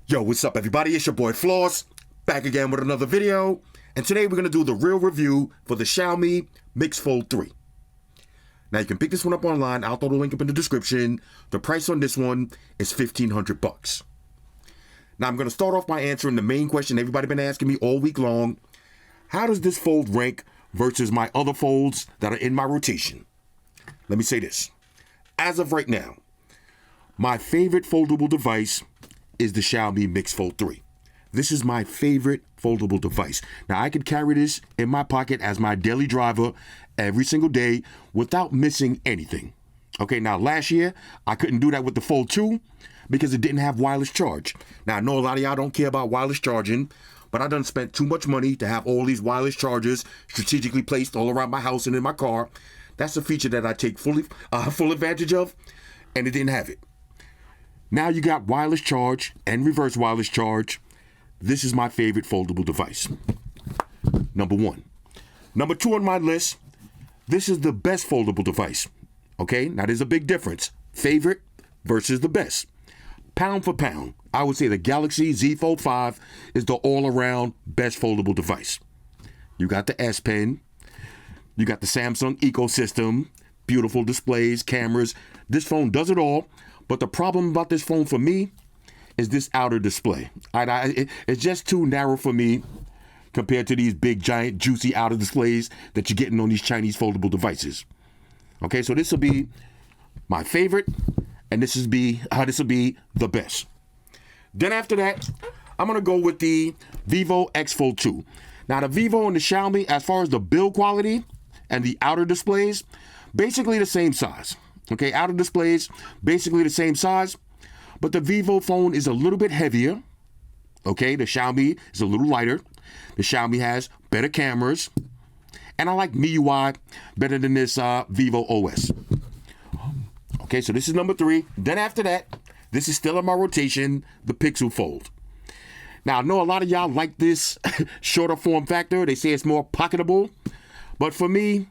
Yo, what's up everybody? It's your boy Floss, back again with another video. And today we're going to do the real review for the Xiaomi Mix Fold 3. Now you can pick this one up online. I'll throw the link up in the description. The price on this one is $1,500. Now I'm going to start off by answering the main question everybody been asking me all week long. How does this fold rank versus my other folds that are in my rotation? Let me say this. As of right now, my favorite foldable device is the Xiaomi Mix Fold 3. This is my favorite foldable device. Now I could carry this in my pocket as my daily driver every single day without missing anything. Okay, now last year I couldn't do that with the Fold 2 because it didn't have wireless charge. Now I know a lot of y'all don't care about wireless charging, but I done spent too much money to have all these wireless chargers strategically placed all around my house and in my car. That's a feature that I take full advantage of, and it didn't have it. Now you got wireless charge and reverse wireless charge. This is my favorite foldable device. Number one. Number two on my list, this is the best foldable device. Okay, now there's a big difference. Favorite versus the best. Pound for pound, I would say the Galaxy Z Fold 5 is the all-around best foldable device. You got the S Pen. You got the Samsung ecosystem, beautiful displays, cameras. This phone does it all. But the problem about this phone for me is this outer display. It's just too narrow for me compared to these big, giant, juicy outer displays that you're getting on these Chinese foldable devices. Okay, so this will be my favorite, and this will be the best. Then after that, I'm gonna go with the Vivo X Fold 2. Now the Vivo and the Xiaomi, as far as the build quality and the outer displays, basically the same size. Okay, outer displays, basically the same size, but the Vivo phone is a little bit heavier. Okay, the Xiaomi is a little lighter. The Xiaomi has better cameras, and I like MIUI better than this Vivo OS. Okay, so this is number three. Then after that, this is still in my rotation, the Pixel Fold. Now, I know a lot of y'all like this shorter form factor. They say it's more pocketable, but for me,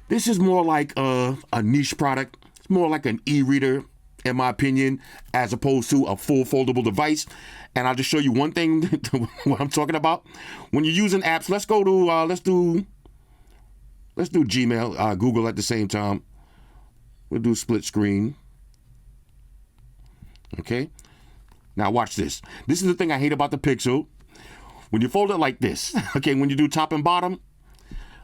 this is more like a niche product. It's more like an e-reader, in my opinion, as opposed to a full foldable device. And I'll just show you one thing, what I'm talking about. When you're using apps, let's go to, let's do Gmail, Google at the same time. We'll do split screen. Okay. Now watch this. This is the thing I hate about the Pixel. When you fold it like this, okay, when you do top and bottom,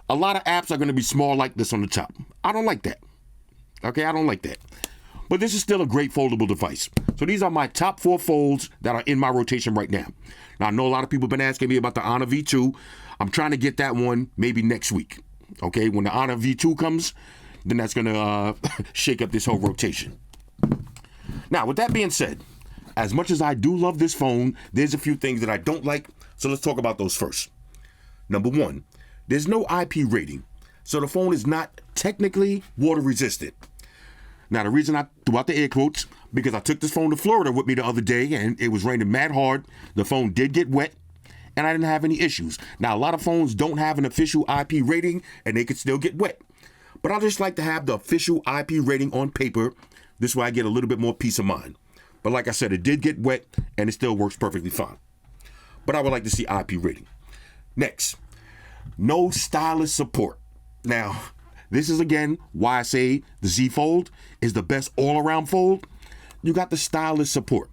a lot of apps are going to be small like this on the top. I don't like that. Okay, I don't like that. But this is still a great foldable device. So these are my top 4 folds that are in my rotation right now. Now, I know a lot of people have been asking me about the Honor V2. I'm trying to get that one maybe next week. Okay, when the Honor V2 comes, then that's going to shake up this whole rotation. Now, with that being said, as much as I do love this phone, there's a few things that I don't like. So let's talk about those first. Number one. There's no IP rating, so the phone is not technically water resistant. Now, the reason I threw out the air quotes, because I took this phone to Florida with me the other day, and it was raining mad hard. The phone did get wet, and I didn't have any issues. Now, a lot of phones don't have an official IP rating, and they could still get wet. But I just like to have the official IP rating on paper. This way I get a little bit more peace of mind. But like I said, it did get wet, and it still works perfectly fine. But I would like to see IP rating. Next. No stylus support. Now, this is again why I say the Z Fold is the best all-around fold. You got the stylus support.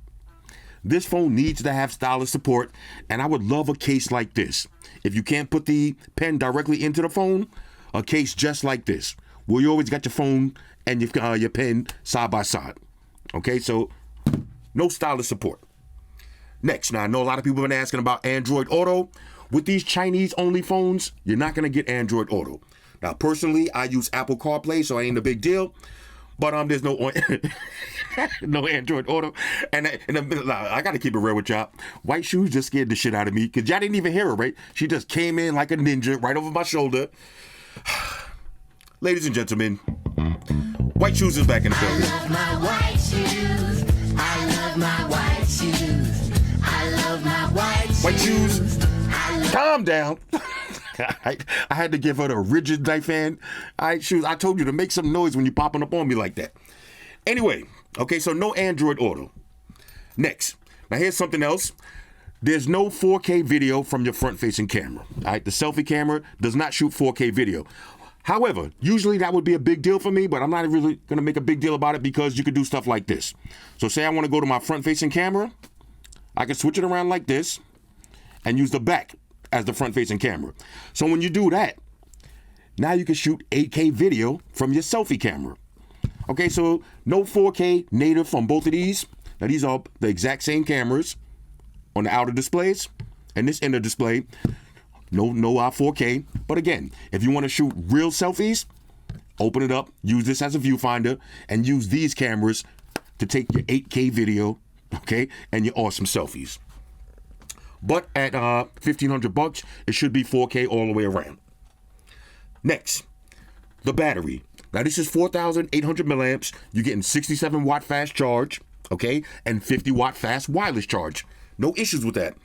This phone needs to have stylus support, and I would love a case like this. If you can't put the pen directly into the phone, a case just like this, where you always got your phone and your pen side by side. Okay, so no stylus support. Next, now I know a lot of people have been asking about Android Auto. With these Chinese-only phones, you're not going to get Android Auto. Now, personally, I use Apple CarPlay, so it ain't a big deal. But there's no no Android Auto. And I got to keep it real with y'all. White Shoes just scared the shit out of me because y'all didn't even hear her, right? She just came in like a ninja right over my shoulder. Ladies and gentlemen, White Shoes is back in the building. I love my white shoes. I love my white shoes. I love my white shoes. White Shoes. Calm down. I had to give her the rigid knife hand. Shoes. I told you to make some noise when you're popping up on me like that. Anyway, okay, so no Android Auto. Next, Now here's something else. There's no 4K video from your front-facing camera. All right, the selfie camera does not shoot 4K video. However, usually that would be a big deal for me, but I'm not really gonna make a big deal about it because you could do stuff like this. So say I wanna go to my front-facing camera, I can switch it around like this and use the back as the front-facing camera. So when you do that, now you can shoot 8K video from your selfie camera. Okay, so no 4K native from both of these. Now these are the exact same cameras on the outer displays and this inner display. No 4K. But again, if you want to shoot real selfies, open it up, use this as a viewfinder, and use these cameras to take your 8K video, okay, and your awesome selfies. But at $1,500, it should be 4K all the way around. Next, the battery. Now this is 4,800 milliamps. You're getting 67 watt fast charge, okay, and 50 watt fast wireless charge. No issues with that.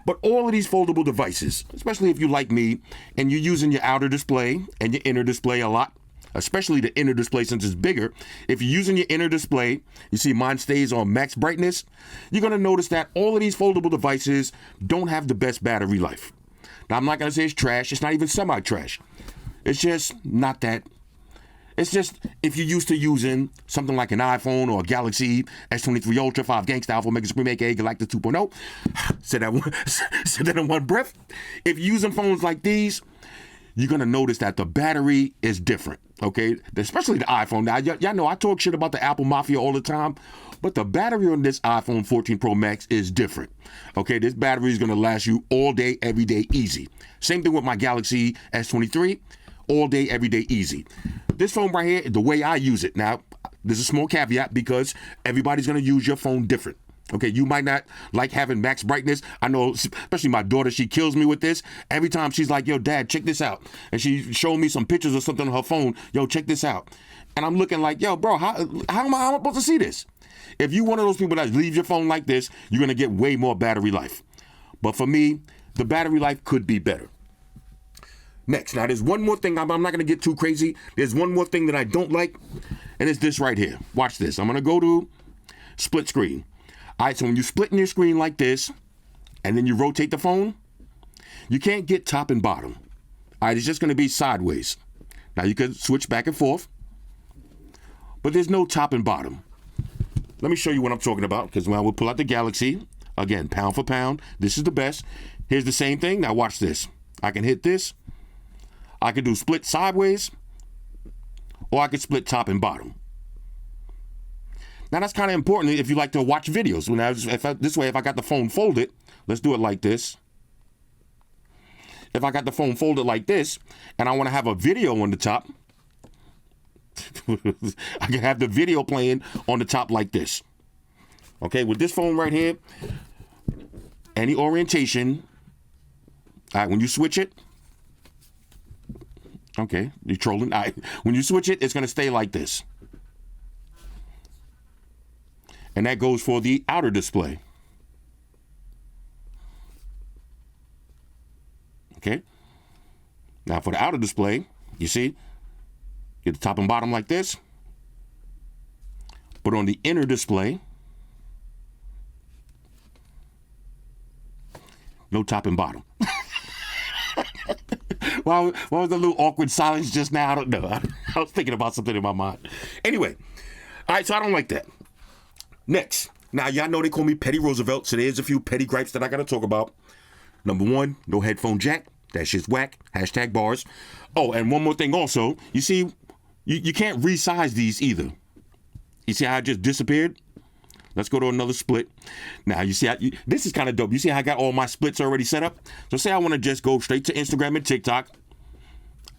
But all of these foldable devices, especially if you like me and you're using your outer display and your inner display a lot, especially the inner display since it's bigger, if you're using your inner display, you see mine stays on max brightness, you're gonna notice that all of these foldable devices don't have the best battery life. Now I'm not gonna say it's trash, it's not even semi-trash. It's just not that. It's just if you're used to using something like an iPhone or a Galaxy S23 Ultra, 5 Gangsta Alpha Mega Supreme aka Galactic 2.0, said that in one breath. If you're using phones like these, you're gonna notice that the battery is different, okay? Especially the iPhone. Now, y'all know I talk shit about the Apple Mafia all the time, but the battery on this iPhone 14 Pro Max is different, okay? This battery is gonna last you all day, every day, easy. Same thing with my Galaxy S23, all day, every day, easy. This phone right here, the way I use it, now, there's a small caveat because everybody's gonna use your phone different. Okay, you might not like having max brightness. I know, especially my daughter, she kills me with this. Every time she's like, yo, Dad, check this out. And she showed me some pictures or something on her phone. Yo, check this out. And I'm looking like, yo, bro, how am I supposed to see this? If you're one of those people that leaves your phone like this, you're gonna get way more battery life. But for me, the battery life could be better. Next, now there's one more thing, I'm not gonna get too crazy. There's one more thing that I don't like, and it's this right here. Watch this. I'm gonna go to split screen. All right, so when you're splitting your screen like this, and then you rotate the phone, you can't get top and bottom. All right, it's just gonna be sideways. Now you can switch back and forth, but there's no top and bottom. Let me show you what I'm talking about, because when I will pull out the Galaxy, again, pound for pound, this is the best. Here's the same thing. Now watch this. I can hit this. I could do split sideways, or I could split top and bottom. Now that's kind of important if you like to watch videos. This way, if I got the phone folded, let's do it like this. If I got the phone folded like this, and I want to have a video on the top, I can have the video playing on the top like this. Okay, with this phone right here, any orientation, all right, when you switch it, okay, you're trolling. All right, when you switch it, it's going to stay like this. And that goes for the outer display. Okay. Now for the outer display, you see, get the top and bottom like this. But on the inner display, no top and bottom. Well, what was the little awkward silence just now? I don't know. I was thinking about something in my mind. Anyway, all right, so I don't like that. Next, now y'all know they call me Petty Roosevelt, so there's a few petty gripes that I gotta talk about. Number one, no headphone jack. That shit's whack. Hashtag bars. Oh, and one more thing also. You see, you can't resize these either. You see how it just disappeared? Let's go to another split. Now, you see, this is kind of dope. You see how I got all my splits already set up? So say I want to just go straight to Instagram and TikTok.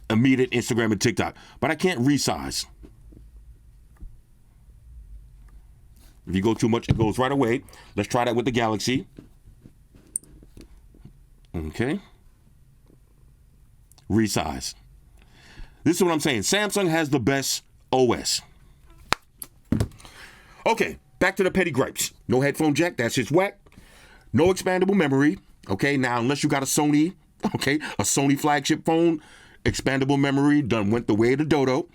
Immediate Instagram and TikTok. But I can't resize. If you go too much, it goes right away. Let's try that with the Galaxy. Okay. Resize. This is what I'm saying. Samsung has the best OS. Okay, back to the petty gripes. No headphone jack, that's just whack. No expandable memory. Okay, now unless you got a Sony, okay, a Sony flagship phone, expandable memory done went the way of the dodo.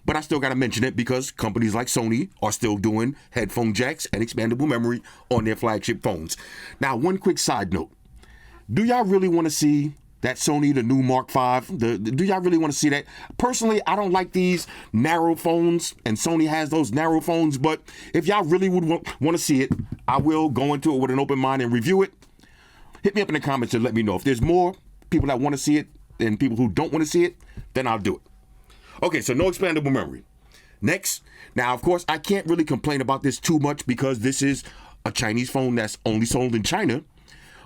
but I still got to mention it because companies like Sony are still doing headphone jacks and expandable memory on their flagship phones. Now, one quick side note. Do y'all really want to see that Sony, the new Mark V? Do y'all really want to see that? Personally, I don't like these narrow phones, and Sony has those narrow phones, but if y'all really would want to see it, I will go into it with an open mind and review it. Hit me up in the comments and let me know. If there's more people that want to see it than people who don't want to see it, then I'll do it. Okay, so no expandable memory. Next, now, of course, I can't really complain about this too much because this is a Chinese phone that's only sold in China.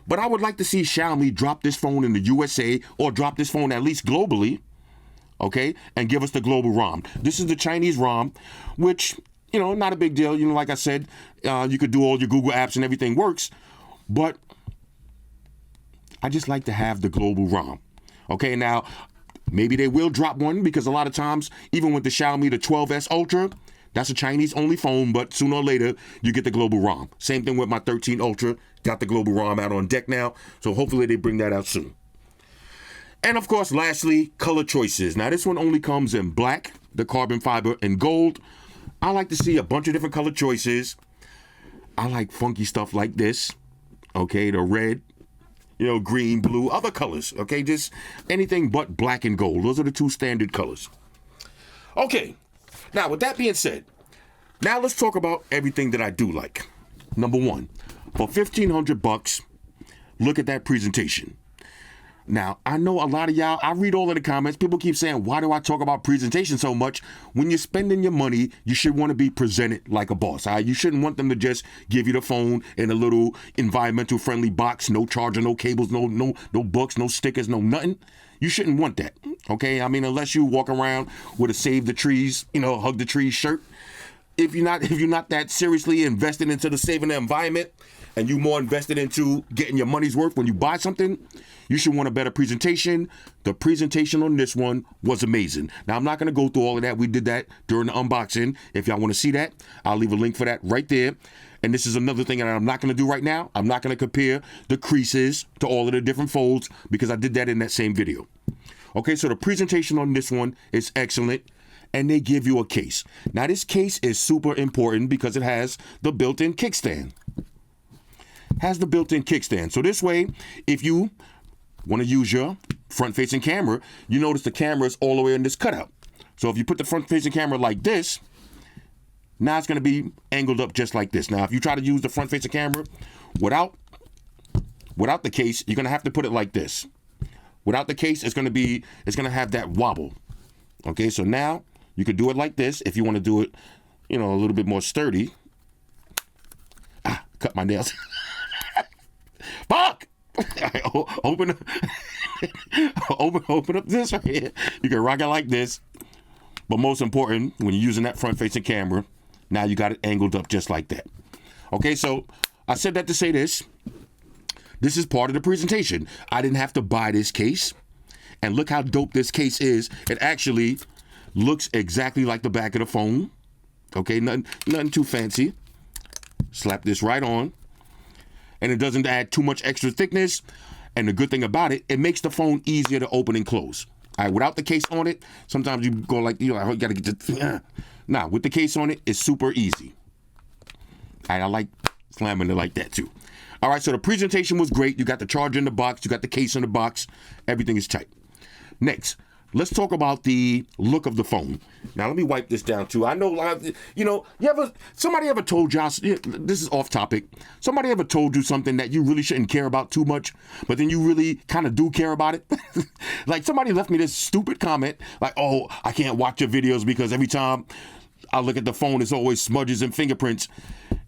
But I would like to see Xiaomi drop this phone in the USA or drop this phone at least globally, okay, and give us the global ROM. This is the Chinese ROM, which, not a big deal. Like I said, you could do all your Google apps and everything works, but I just like to have the global ROM. Okay, now, maybe they will drop one because a lot of times, even with the Xiaomi, the 12S Ultra, that's a Chinese-only phone, but sooner or later, you get the global ROM. Same thing with my 13 Ultra. Got the global ROM out on deck now, so hopefully they bring that out soon. And of course, lastly, color choices. Now, this one only comes in black, the carbon fiber, and gold. I like to see a bunch of different color choices. I like funky stuff like this, okay, the red, green, blue, other colors, okay, just anything but black and gold. Those are the two standard colors. Okay. Now, with that being said, now let's talk about everything that I do like. Number one, for $1,500, look at that presentation. Now, I know a lot of y'all, I read all of the comments. People keep saying, why do I talk about presentation so much? When you're spending your money, you should want to be presented like a boss. All right? You shouldn't want them to just give you the phone in a little environmental friendly box, no charger, no cables, no books, no stickers, no nothing. You shouldn't want that, okay? I mean, unless you walk around with a Save the Trees, Hug the Trees shirt. If you're not that seriously invested into the saving the environment and you more invested into getting your money's worth when you buy something, you should want a better presentation. The presentation on this one was amazing. Now, I'm not going to go through all of that. We did that during the unboxing. If y'all want to see that, I'll leave a link for that right there. And this is another thing that I'm not going to do right now. I'm not going to compare the creases to all of the different folds because I did that in that same video. Okay, so the presentation on this one is excellent, and they give you a case. Now, this case is super important because it has the built-in kickstand. So this way, if you want to use your front-facing camera, you notice the camera is all the way in this cutout. So if you put the front-facing camera like this, now it's going to be angled up just like this. Now, if you try to use the front-facing camera without the case, you're going to have to put it like this. Without the case, it's going to have that wobble. Okay, so now you could do it like this if you want to do it, a little bit more sturdy. Cut my nails. Fuck! Open up this right here. You can rock it like this. But most important, when you're using that front-facing camera, now you got it angled up just like that. Okay, so I said that to say this. This is part of the presentation. I didn't have to buy this case. And look how dope this case is. It actually looks exactly like the back of the phone. Okay, nothing too fancy. Slap this right on. And it doesn't add too much extra thickness. And the good thing about it, it makes the phone easier to open and close. All right, without the case on it, sometimes you go like, you got to get the... Nah, with the case on it, it's super easy. All right, I like slamming it like that too. All right, so the presentation was great. You got the charger in the box. You got the case in the box. Everything is tight. Next, let's talk about the look of the phone. Now, let me wipe this down too. I know, somebody ever told y'all, this is off topic, somebody ever told you something that you really shouldn't care about too much, but then you really kind of do care about it? Like somebody left me this stupid comment, like, oh, I can't watch your videos because every time I look at the phone, it's always smudges and fingerprints.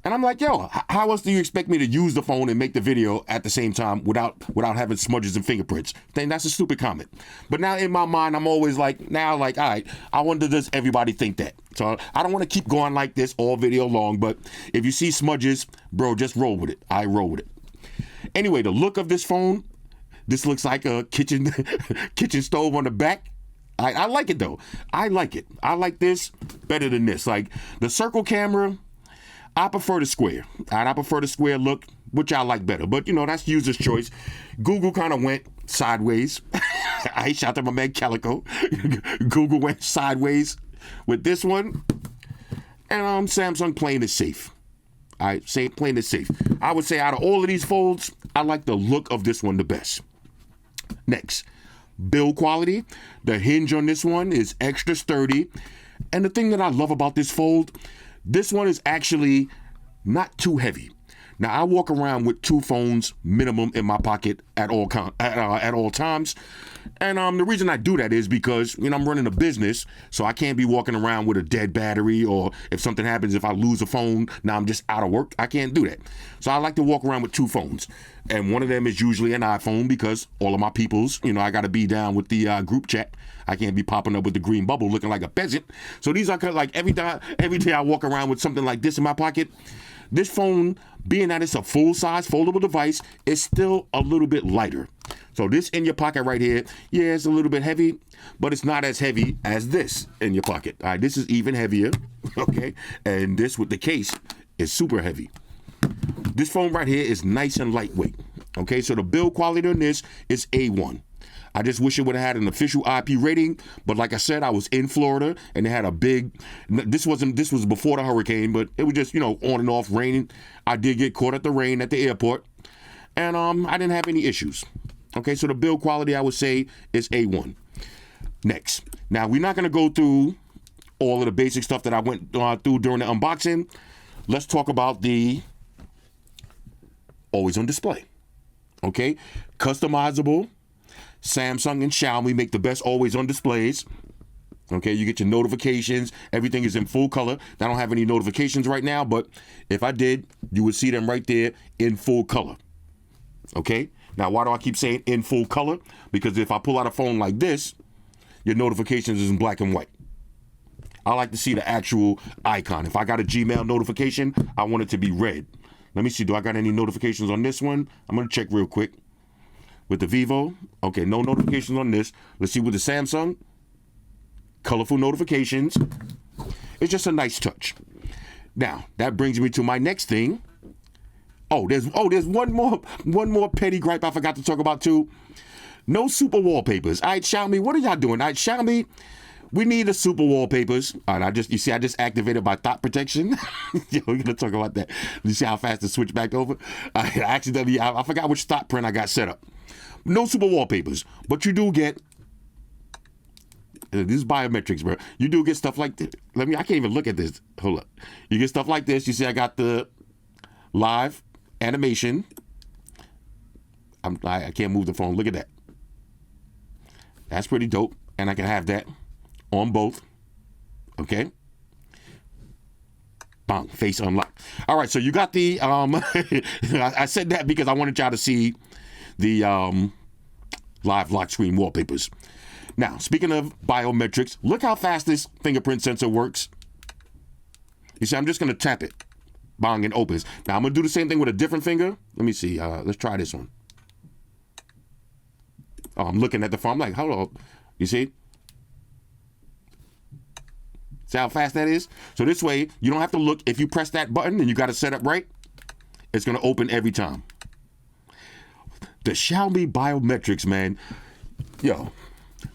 And I'm like, yo, how else do you expect me to use the phone and make the video at the same time without having smudges and fingerprints? Then that's a stupid comment. But now in my mind, I'm always like, all right, I wonder, does everybody think that? So I don't want to keep going like this all video long, but if you see smudges, bro, just roll with it. I roll with it. Anyway, the look of this phone, this looks like a kitchen stove on the back. I like it though. I like it. I like this better than this. Like the circle camera, I prefer the square. I prefer the square look, which I like better. But, that's user's choice. Google kind of went sideways. I shout out to my man Calico. Google went sideways with this one. And Samsung playing it safe. I say playing it safe. I would say out of all of these folds, I like the look of this one the best. Next, build quality. The hinge on this one is extra sturdy. And the thing that I love about this fold, this one is actually not too heavy. Now, I walk around with 2 phones minimum in my pocket at all times. And the reason I do that is because, I'm running a business, so I can't be walking around with a dead battery, or if something happens, if I lose a phone, now I'm just out of work. I can't do that. So I like to walk around with 2 phones. And one of them is usually an iPhone because all of my peoples, I got to be down with the group chat. I can't be popping up with the green bubble looking like a peasant. So these are kind of like every day I walk around with something like this in my pocket. This phone, being that it's a full-size foldable device, is still a little bit lighter. So this in your pocket right here, yeah, it's a little bit heavy, but it's not as heavy as this in your pocket. All right, this is even heavier, okay? And this with the case is super heavy. This phone right here is nice and lightweight, okay? So the build quality on this is A1. I just wish it would have had an official IP rating, but like I said, I was in Florida and they had a big, this was before the hurricane, but it was just, on and off raining. I did get caught at the rain at the airport, and I didn't have any issues. Okay, so the build quality, I would say, is A1. Next. Now, we're not going to go through all of the basic stuff that I went through during the unboxing. Let's talk about the always on display. Okay, customizable. Samsung and Xiaomi make the best always on displays. Okay, you get your notifications. Everything is in full color. I don't have any notifications right now, but if I did, you would see them right there in full color. Okay, now why do I keep saying in full color? Because if I pull out a phone like this, your notifications is in black and white. I like to see the actual icon. If I got a Gmail notification, I want it to be red. Let me see, do I got any notifications on this one? I'm going to check real quick. With the Vivo, okay, no notifications on this. Let's see with the Samsung, colorful notifications. It's just a nice touch. Now, that brings me to my next thing. There's one more petty gripe I forgot to talk about too. No super wallpapers. All right, Xiaomi, what are y'all doing? All right, Xiaomi, we need the super wallpapers. All right, I just activated my thought protection. We're gonna talk about that. You see how fast it switched back over? I forgot which thought print I got set up. No super wallpapers, but you do get, this is biometrics, bro. You do get stuff like this. I can't even look at this. Hold up. You get stuff like this. You see I got the live animation. I can't move the phone. Look at that. That's pretty dope. And I can have that on both. Okay. Bang, face unlocked. All right, so you got the, I said that because I wanted y'all to see the live lock screen wallpapers. Now, speaking of biometrics, look how fast this fingerprint sensor works. You see, I'm just going to tap it. Bang, and opens. Now, I'm going to do the same thing with a different finger. Let me see. Let's try this one. I'm looking at the phone. I'm like, hold up. You see? See how fast that is? So this way, you don't have to look. If you press that button and you got it set up right, it's going to open every time. The Xiaomi Biometrics, man. Yo,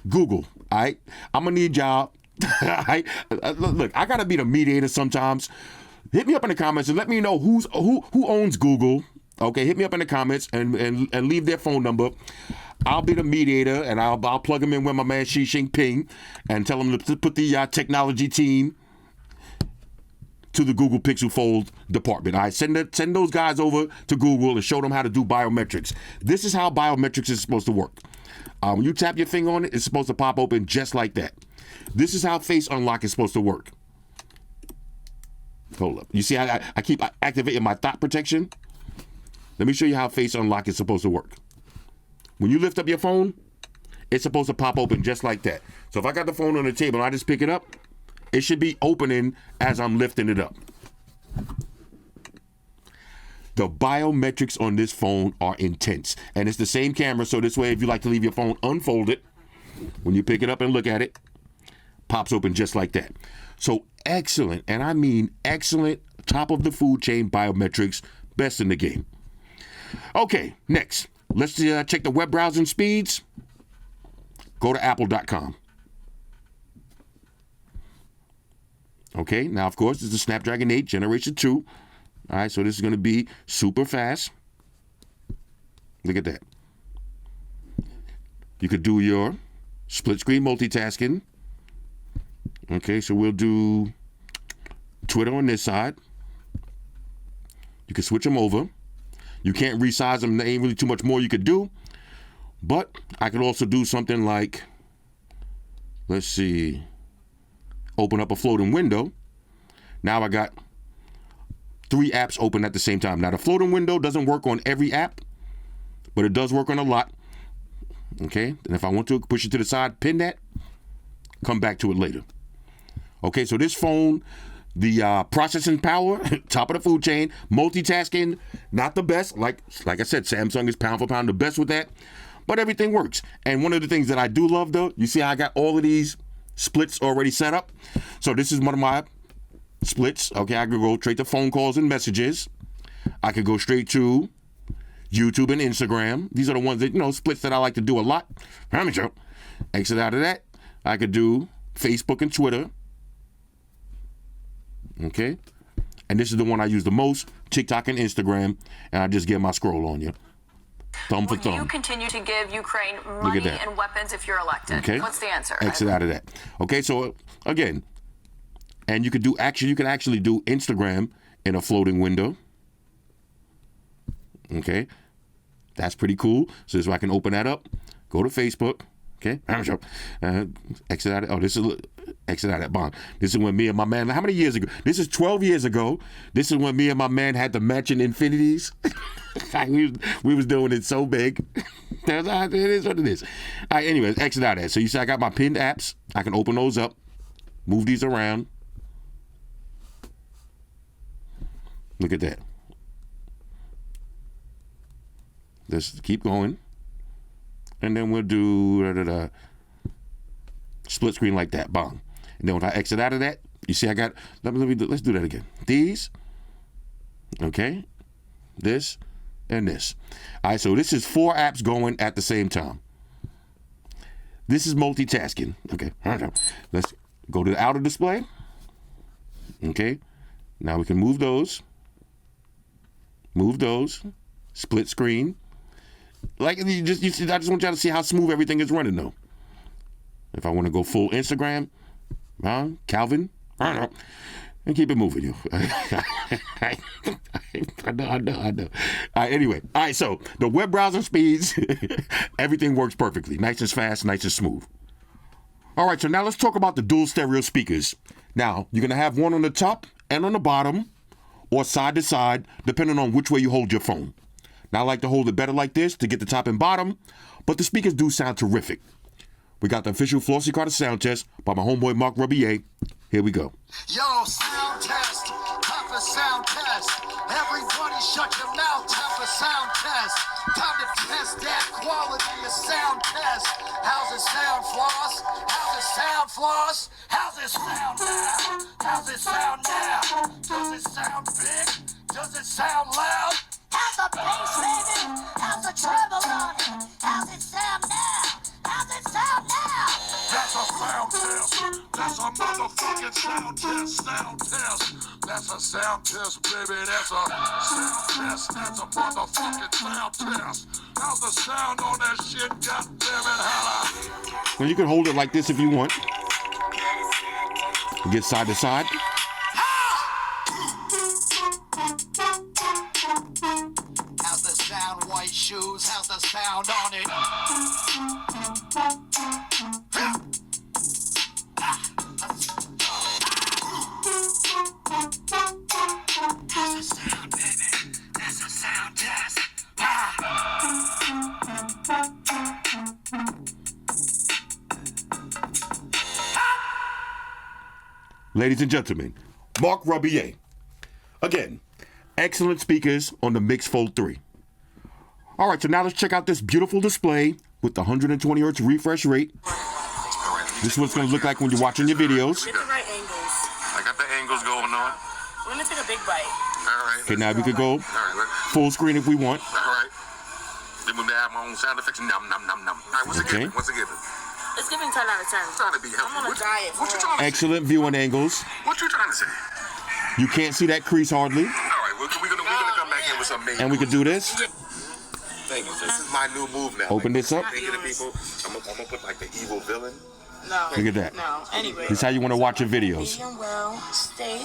Google, all right? I'm going to need y'all. All right? Look, I got to be the mediator sometimes. Hit me up in the comments and let me know who owns Google. Okay, hit me up in the comments and leave their phone number. I'll be the mediator, and I'll plug them in with my man Xi Jinping and tell them to put the technology team to the Google Pixel Fold department. All right, send those guys over to Google and show them how to do biometrics. This is how biometrics is supposed to work. When you tap your finger on it, it's supposed to pop open just like that. This is how face unlock is supposed to work. Hold up. You see, I keep activating my thought protection. Let me show you how face unlock is supposed to work. When you lift up your phone, it's supposed to pop open just like that. So if I got the phone on the table and I just pick it up, it should be opening as I'm lifting it up. The biometrics on this phone are intense. And it's the same camera, so this way if you like to leave your phone unfolded, when you pick it up and look at it, pops open just like that. So excellent, and I mean excellent, top of the food chain biometrics, best in the game. Okay, next. Let's check the web browsing speeds. Go to apple.com. Okay, now of course this is a Snapdragon 8 Generation 2. All right, so this is going to be super fast. Look at that. You could do your split screen multitasking. Okay, so we'll do Twitter on this side. You can switch them over. You can't resize them. There ain't really too much more you could do. But I could also do something like, let's see, open up a floating window. Now I got 3 apps open at the same time. Now the floating window doesn't work on every app, but it does work on a lot. Okay, and if I want to push it to the side, pin that, come back to it later. Okay, so this phone, the processing power, top of the food chain, multitasking, not the best. Like I said, Samsung is pound for pound the best with that, but everything works. And one of the things that I do love though, you see how I got all of these splits already set up? So this is one of my splits. Okay, I could go straight to phone calls and messages. I could go straight to YouTube and Instagram. These are the ones that, splits that I like to do a lot. Exit out of that. I could do Facebook and Twitter. Okay. And this is the one I use the most, TikTok and Instagram. And I just get my scroll on you. Thumb for thumb. Will you continue to give Ukraine money and weapons if you're elected? Okay. What's the answer? Exit out of that. Okay, so again, and you can actually do Instagram in a floating window. Okay, that's pretty cool. So I can open that up, go to Facebook. Okay, exit out. This is exit out that bond. This is when me and my man. How many years ago? This is 12 years ago. This is when me and my man had the matching infinities. we was doing it so big. It is what it is. All right. Anyways, exit out of that. So you see, I got my pinned apps. I can open those up, move these around. Look at that. Let's keep going. And then we'll do split screen like that. Bang. And then when I exit out of that, you see I got, let's do that again. These, okay, this, and this. All right, so this is 4 apps going at the same time. This is multitasking. Okay, let's go to the outer display. Okay, now we can move those, split screen. Like I just want y'all to see how smooth everything is running though. If I want to go full Instagram, Calvin, and keep it moving, you. I know. All right, anyway, all right. So the web browser speeds, everything works perfectly, nice and fast, nice and smooth. All right, so now let's talk about the dual stereo speakers. Now you're gonna have one on the top and on the bottom, or side to side, depending on which way you hold your phone. Now, I like to hold it better like this to get the top and bottom, but the speakers do sound terrific. We got the official Flossy Carter sound test by my homeboy Mark Rubier. Here we go. Yo, sound test, time for sound test. Everybody shut your mouth, time for sound test. Time to test that quality of sound test. How's it sound, Floss? How's it sound, Floss? How's it sound now? How's it sound now? Does it sound big? Does it sound loud? How's the bass, baby? How's the treble on it? How's it sound now? How's it sound now? That's a sound test. That's a motherfucking sound test. Sound test. That's a sound test, baby. That's a sound test. That's a motherfucking sound test. How's the sound on that shit? God damn it, holla. Well, you can hold it like this if you want. Get side to side. How's the sound, white shoes? How's the sound on it? How's the sound, baby? That's a sound test. Ladies and gentlemen, Mark Rubier. Again, excellent speakers on the Mix Fold 3. All right, so now let's check out this beautiful display with the 120 hertz refresh rate. This is what it's going to look like when you're watching your videos. Get the right angles. I got the angles going on. We're gonna take a big bite. All right. Okay, now we could go All right. full screen if we want. All right. Then we have my own sound effects. Num, num, num, num. All right, what's Okay. it given? What's it given? It's giving 10 out of 10. Trying to be helpful. I'm on a diet. What you trying to say? Excellent viewing angles. What you trying to say? You can't see that crease hardly. All right, we're gonna come back in with some major. And we could do this. Thank you. This is my new move now. Open this up. Thinking of people, I'm gonna put like the evil villain. No. Look at that. No. Anyway. This is how you want to watch your videos. Medium well steak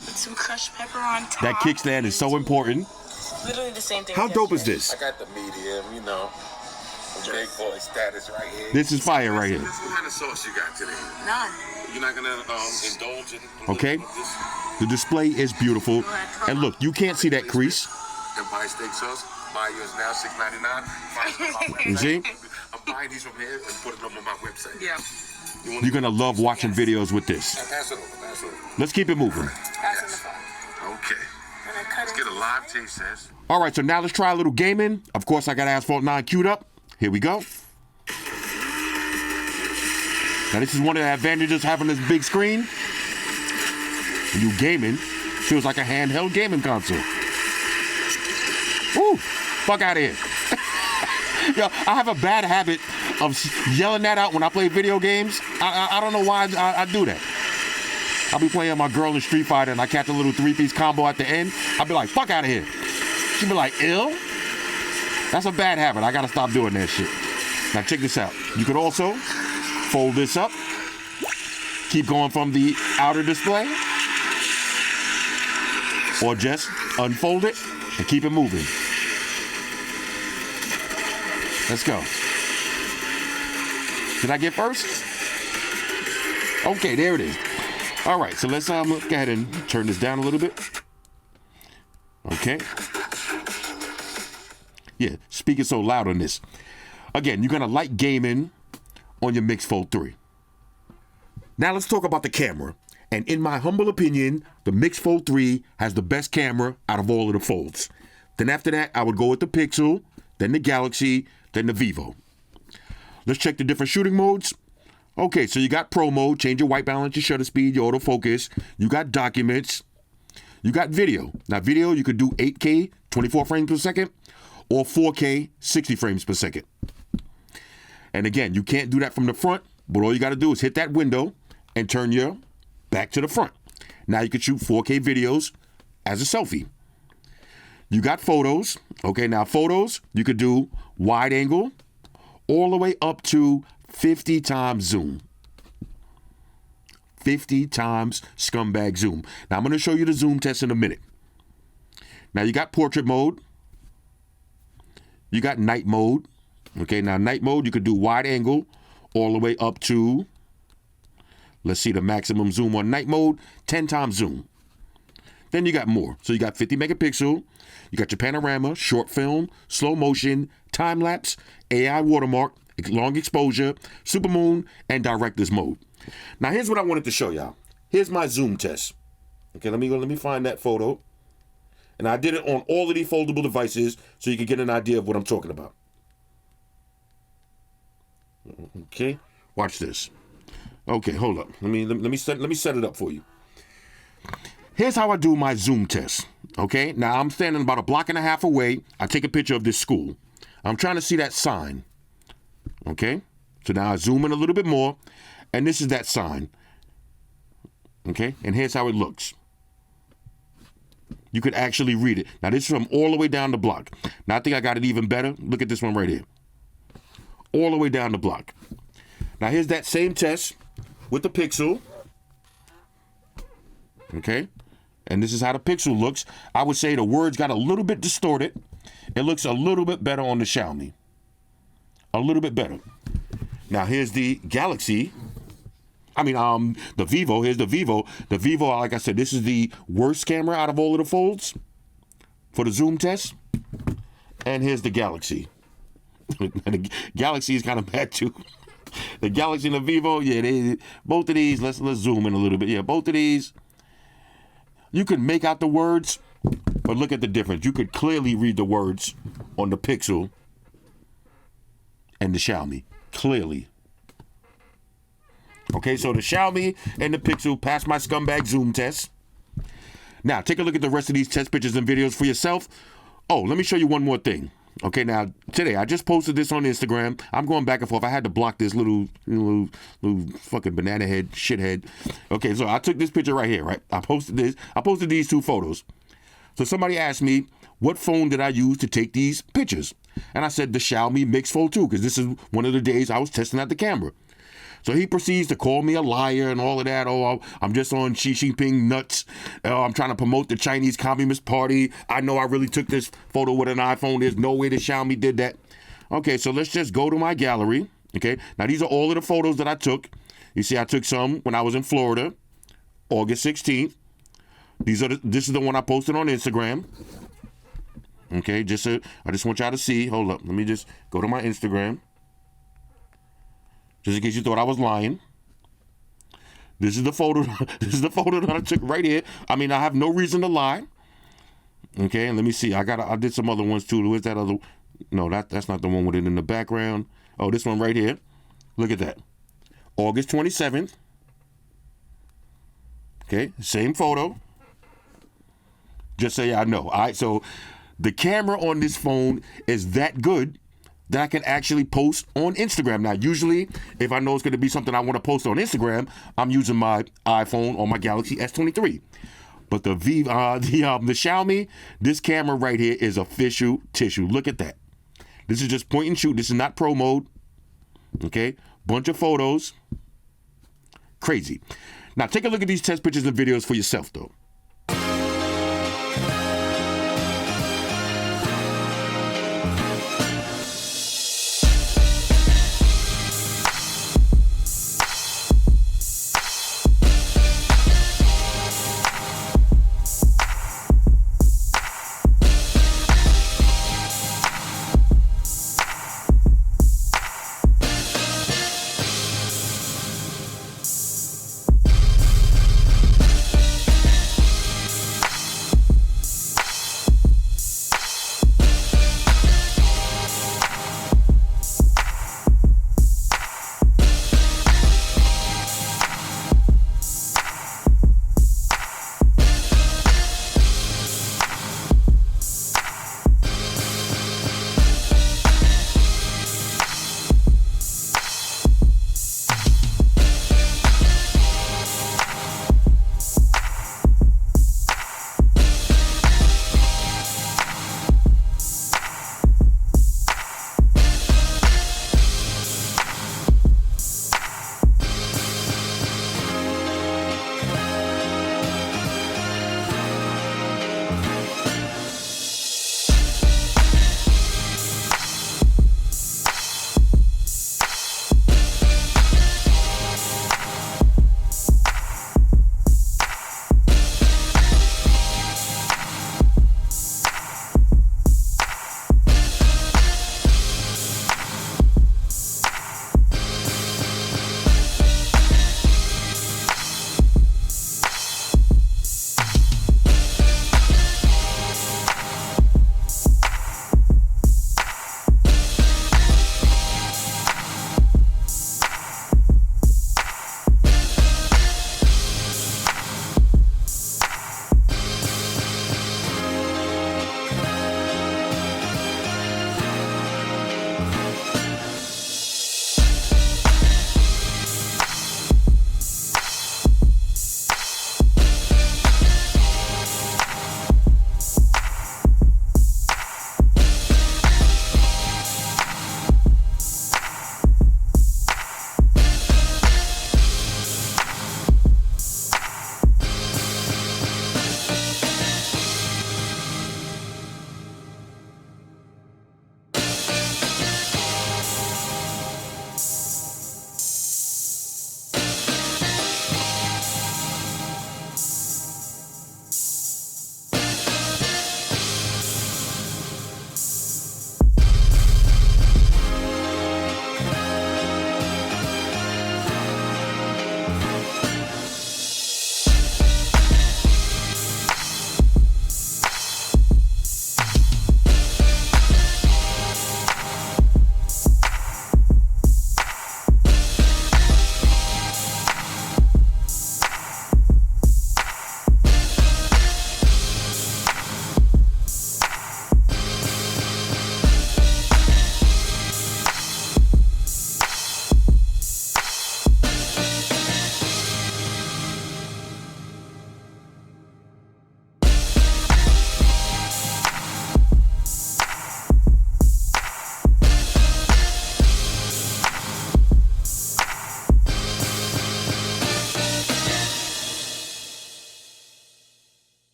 with some crushed pepper on top. That kickstand is so important. Literally the same thing. How dope is this? I got the medium, you know. Big boy status right here. This is fire right here. What kind of sauce you got today? None. You're not gonna indulge in Okay. The display is beautiful. And look, you can't see that crease. Empire steak sauce. Buy yours now, $6.99. You see? I'm buying these from here and putting them on my website. Yeah. You're gonna love watching videos with this. Pass it over. Pass it over. Let's keep it moving. Pass in the phone. Okay. And I cut Let's it. get a live taste test. All right, so now let's try a little gaming. Of course, I got Asphalt 9 queued up. Here we go. Now, this is one of the advantages of having this big screen. When you gaming, feels like a handheld gaming console. Woo! Fuck out of here. Yo, I have a bad habit of yelling that out when I play video games. I don't know why I do that. I'll be playing my girl in Street Fighter and I catch a little 3-piece combo at the end. I'll be like, fuck out of here. She'll be like, ill? That's a bad habit. I gotta stop doing that shit. Now check this out. You could also fold this up. Keep going from the outer display. Or just unfold it and keep it moving. Let's go. Did I get first? Okay, there it is. All right, so let's go ahead and turn this down a little bit. Okay. Yeah, speaking so loud on this. Again, you're gonna like gaming on your Mix Fold 3. Now let's talk about the camera. And in my humble opinion, the Mix Fold 3 has the best camera out of all of the folds. Then after that, I would go with the Pixel, then the Galaxy, then the Vivo. Let's check the different shooting modes. Okay, so you got Pro mode, change your white balance, your shutter speed, your autofocus. You got documents. You got video. Now video, you could do 8K, 24 frames per second, or 4K, 60 frames per second. And again, you can't do that from the front, but all you got to do is hit that window and turn your back to the front. Now you can shoot 4K videos as a selfie. You got photos. Okay, now photos, you could do wide angle all the way up to 50 times zoom. 50 times scumbag zoom. Now I'm going to show you the zoom test in a minute. Now you got portrait mode. You got night mode. Okay, now night mode, you could do wide angle all the way up to, let's see the maximum zoom on night mode, 10 times zoom. Then you got more. So you got 50 megapixel, you got your panorama, short film, slow motion, time lapse, AI watermark, long exposure, supermoon, and director's mode. Now here's what I wanted to show y'all. Here's my zoom test. Okay, let me find that photo. And I did it on all of these foldable devices so you can get an idea of what I'm talking about. Okay, watch this. Okay, hold up. Let me set it up for you. Here's how I do my zoom test. Okay, now I'm standing about a block and a half away. I take a picture of this school. I'm trying to see that sign. Okay, so now I zoom in a little bit more, and this is that sign. Okay, and here's how it looks. You could actually read it. Now this is from all the way down the block. Now I think I got it even better. Look at this one right here. All the way down the block. Now here's that same test with the Pixel. Okay, and this is how the Pixel looks. I would say the words got a little bit distorted. It looks a little bit better on the Xiaomi. A little bit better. Now here's the Galaxy. The Vivo. Here's the Vivo. The Vivo, like I said, this is the worst camera out of all of the folds for the zoom test. And here's the Galaxy. The Galaxy is kind of bad too. The Galaxy and the Vivo, yeah, both of these. Let's zoom in a little bit. Yeah, both of these. You can make out the words, but look at the difference. You could clearly read the words on the Pixel and the Xiaomi. Clearly. Okay, so the Xiaomi and the Pixel passed my scumbag zoom test. Now, take a look at the rest of these test pictures and videos for yourself. Oh, let me show you one more thing. Okay, now today I just posted this on Instagram. I'm going back and forth. I had to block this little fucking banana head shithead. Okay, so I took this picture right here, right? I posted this. I posted these 2 photos. So somebody asked me, what phone did I use to take these pictures? And I said the Xiaomi Mix Fold 2, because this is one of the days I was testing out the camera. So he proceeds to call me a liar and all of that. Oh, I'm just on Xi Jinping nuts. Oh, I'm trying to promote the Chinese Communist Party. I know I really took this photo with an iPhone. There's no way that Xiaomi did that. Okay, so let's just go to my gallery. Okay, now these are all of the photos that I took. You see, I took some when I was in Florida, August 16th. This is the one I posted on Instagram. Okay, I just want y'all to see. Hold up, let me just go to my Instagram. Just in case you thought I was lying. This is the photo. This is the photo that I took right here. I mean, I have no reason to lie. Okay, and let me see. I did some other ones too. Where's that other? No, that's not the one with it in the background. Oh, this one right here. Look at that. August 27th. Okay, same photo. Just so y'all know. All right, so the camera on this phone is that good that I can actually post on Instagram. Now, usually, if I know it's going to be something I want to post on Instagram, I'm using my iPhone or my Galaxy S23. But the Xiaomi, this camera right here is official tissue. Look at that. This is just point and shoot. This is not pro mode. Okay, bunch of photos. Crazy. Now, take a look at these test pictures and videos for yourself, though.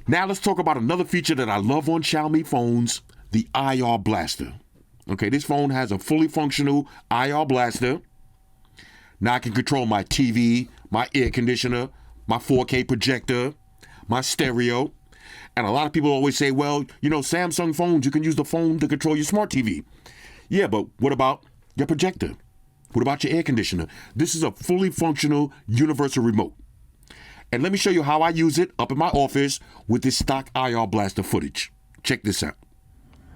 Now let's talk about another feature that I love on Xiaomi phones, the IR blaster. Okay, this phone has a fully functional IR blaster. Now I can control my TV, my air conditioner, my 4K projector, my stereo. And a lot of people always say, well, you know, Samsung phones, you can use the phone to control your smart TV. Yeah, but what about your projector? What about your air conditioner? This is a fully functional universal remote. And let me show you how I use it up in my office with this stock IR blaster footage. Check this out.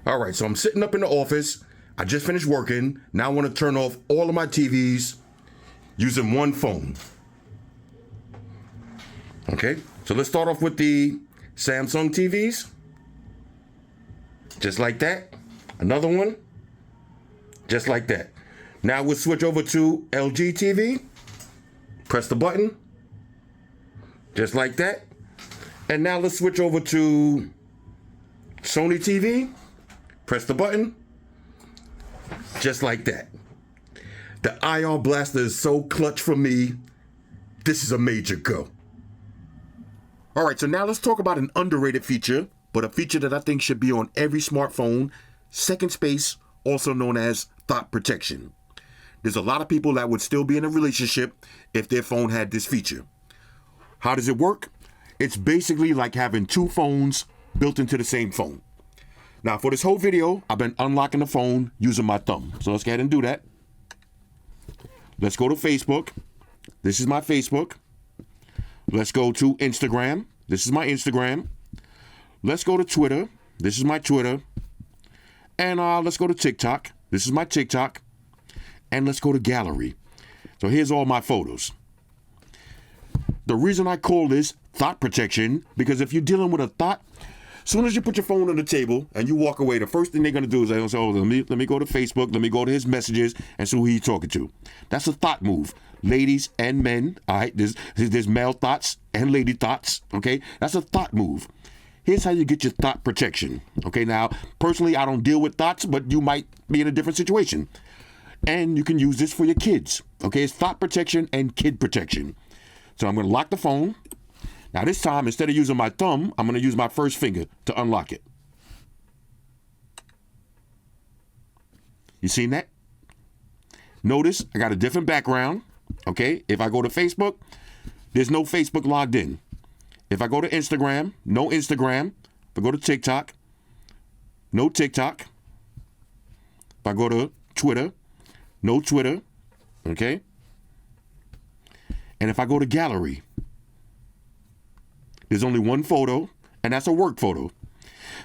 All right, so I'm sitting up in the office. I just finished working. Now I want to turn off all of my TVs using one phone. Okay, so let's start off with the Samsung TVs. Just like that. Another one. Just like that. Now we'll switch over to LG TV. Press the button. Just like that. And now let's switch over to Sony TV. Press the button. Just like that. The IR blaster is so clutch for me. This is a major go. All right, so now let's talk about an underrated feature, but a feature that I think should be on every smartphone, second space, also known as thought protection. There's a lot of people that would still be in a relationship if their phone had this feature. How does it work? It's basically like having two phones built into the same phone. Now, for this whole video, I've been unlocking the phone using my thumb. So let's go ahead and do that. Let's go to Facebook. This is my Facebook. Let's go to Instagram. This is my Instagram. Let's go to Twitter. This is my Twitter. And let's go to TikTok. This is my TikTok. And let's go to Gallery. So here's all my photos. The reason I call this thought protection, because if you're dealing with a thought, as soon as you put your phone on the table and you walk away, the first thing they're going to do is they're going to say, oh, let me go to Facebook, let me go to his messages and see who he's talking to. That's a thought move. Ladies and men, all right? There's male thoughts and lady thoughts, okay? That's a thought move. Here's how you get your thought protection, okay? Now, personally, I don't deal with thoughts, but you might be in a different situation. And you can use this for your kids, okay? It's thought protection and kid protection. So I'm going to lock the phone. Now this time, instead of using my thumb, I'm going to use my first finger to unlock it. You seen that? Notice I got a different background, okay? If I go to Facebook, there's no Facebook logged in. If I go to Instagram, no Instagram. If I go to TikTok, no TikTok. If I go to Twitter, no Twitter, okay? And if I go to Gallery, there's only one photo, and that's a work photo.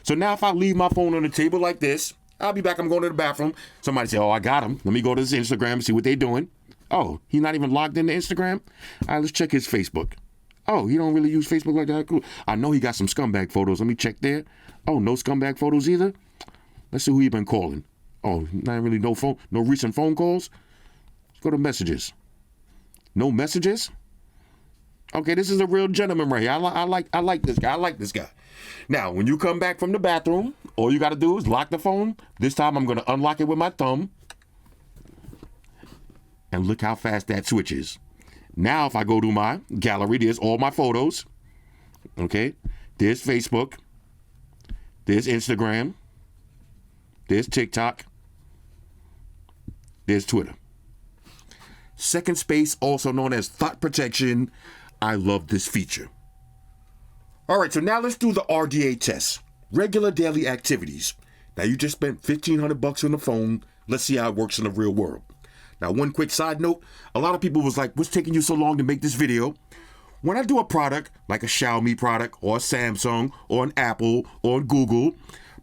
So now if I leave my phone on the table like this, I'll be back, I'm going to the bathroom. Somebody say, oh, I got him. Let me go to his Instagram and see what they're doing. Oh, he's not even logged into Instagram? All right, let's check his Facebook. Oh, he don't really use Facebook like that? Cool. I know he got some scumbag photos. Let me check there. Oh, no scumbag photos either? Let's see who he been calling. Oh, not really no recent phone calls? Let's go to messages. No messages? Okay, this is a real gentleman right here. I like this guy. I like this guy. Now, when you come back from the bathroom, all you got to do is lock the phone. This time, I'm going to unlock it with my thumb. And look how fast that switches. Now, if I go to my gallery, there's all my photos. Okay, there's Facebook. There's Instagram. There's TikTok. There's Twitter. Second space, also known as thought protection. I love this feature. All right, so now let's do the RDA test. Regular daily activities. Now you just spent $1,500 on the phone. Let's see how it works in the real world. Now, one quick side note. A lot of people was like, what's taking you so long to make this video? When I do a product, like a Xiaomi product or a Samsung or an Apple or Google,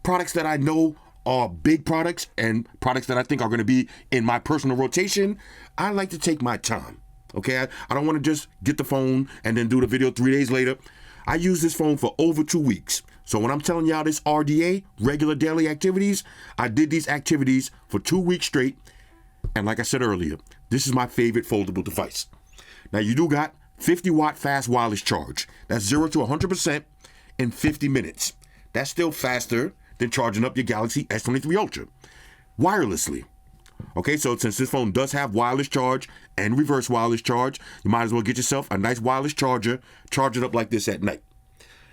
products that I know are big products and products that I think are going to be in my personal rotation, I like to take my time. Okay, I don't want to just get the phone and then do the video 3 days later. I use this phone for over 2 weeks. So when I'm telling y'all this RDA, regular daily activities, I did these activities for 2 weeks straight. And like I said earlier, this is my favorite foldable device. Now you do got 50-watt fast wireless charge. That's 0 to 100% in 50 minutes. That's still faster than charging up your Galaxy S23 Ultra wirelessly. Okay, so since this phone does have wireless charge and reverse wireless charge, you might as well get yourself a nice wireless charger, charge it up like this at night.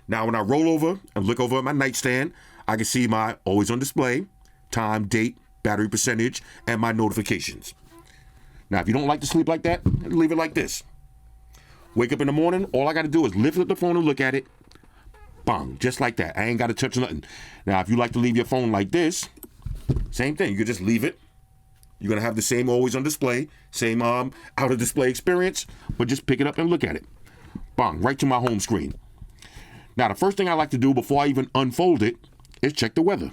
Now, when I roll over and look over at my nightstand, I can see my always on display, time, date, battery percentage, and my notifications. Now, if you don't like to sleep like that, leave it like this. Wake up in the morning, all I got to do is lift up the phone and look at it. Bang, just like that. I ain't got to touch nothing. Now, if you like to leave your phone like this, same thing. You can just leave it. You're going to have the same always on display, same out of display experience, but just pick it up and look at it. Bang, right to my home screen. Now, the first thing I like to do before I even unfold it is check the weather.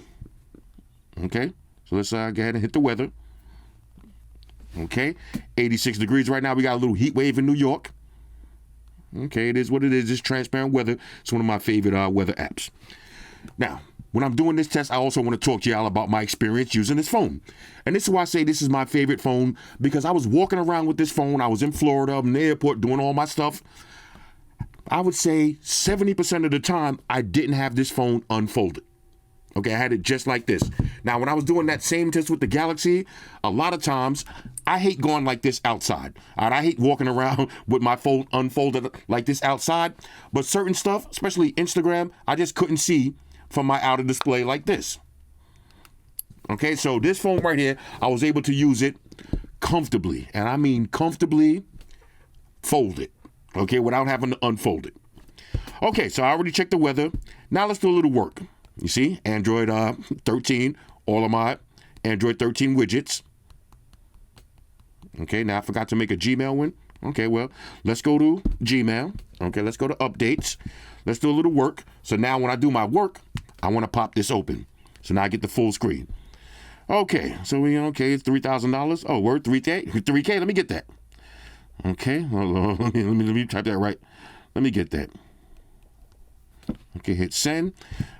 Okay, so let's go ahead and hit the weather. Okay, 86 degrees right now. We got a little heat wave in New York. Okay, it is what it is. It's transparent weather. It's one of my favorite weather apps. Now, when I'm doing this test, I also want to talk to y'all about my experience using this phone. And this is why I say this is my favorite phone, because I was walking around with this phone. I was in Florida, in the airport, doing all my stuff. I would say 70% of the time, I didn't have this phone unfolded. Okay, I had it just like this. Now, when I was doing that same test with the Galaxy, a lot of times, I hate going like this outside. All right, I hate walking around with my phone unfolded like this outside. But certain stuff, especially Instagram, I just couldn't see from my outer display like this. Okay, so this phone right here, I was able to use it comfortably. And I mean comfortably folded. Okay, without having to unfold it. Okay, so I already checked the weather. Now let's do a little work. You see, Android 13, all of my Android 13 widgets. Okay, now I forgot to make a Gmail one. Okay, well, let's go to Gmail. Okay, let's go to updates. Let's do a little work. So now when I do my work, I want to pop this open. So now I get the full screen. Okay, so it's $3,000. Oh, word, 3K? Let me get that. Okay, hold on. Let me type that right. Let me get that. Okay, hit send.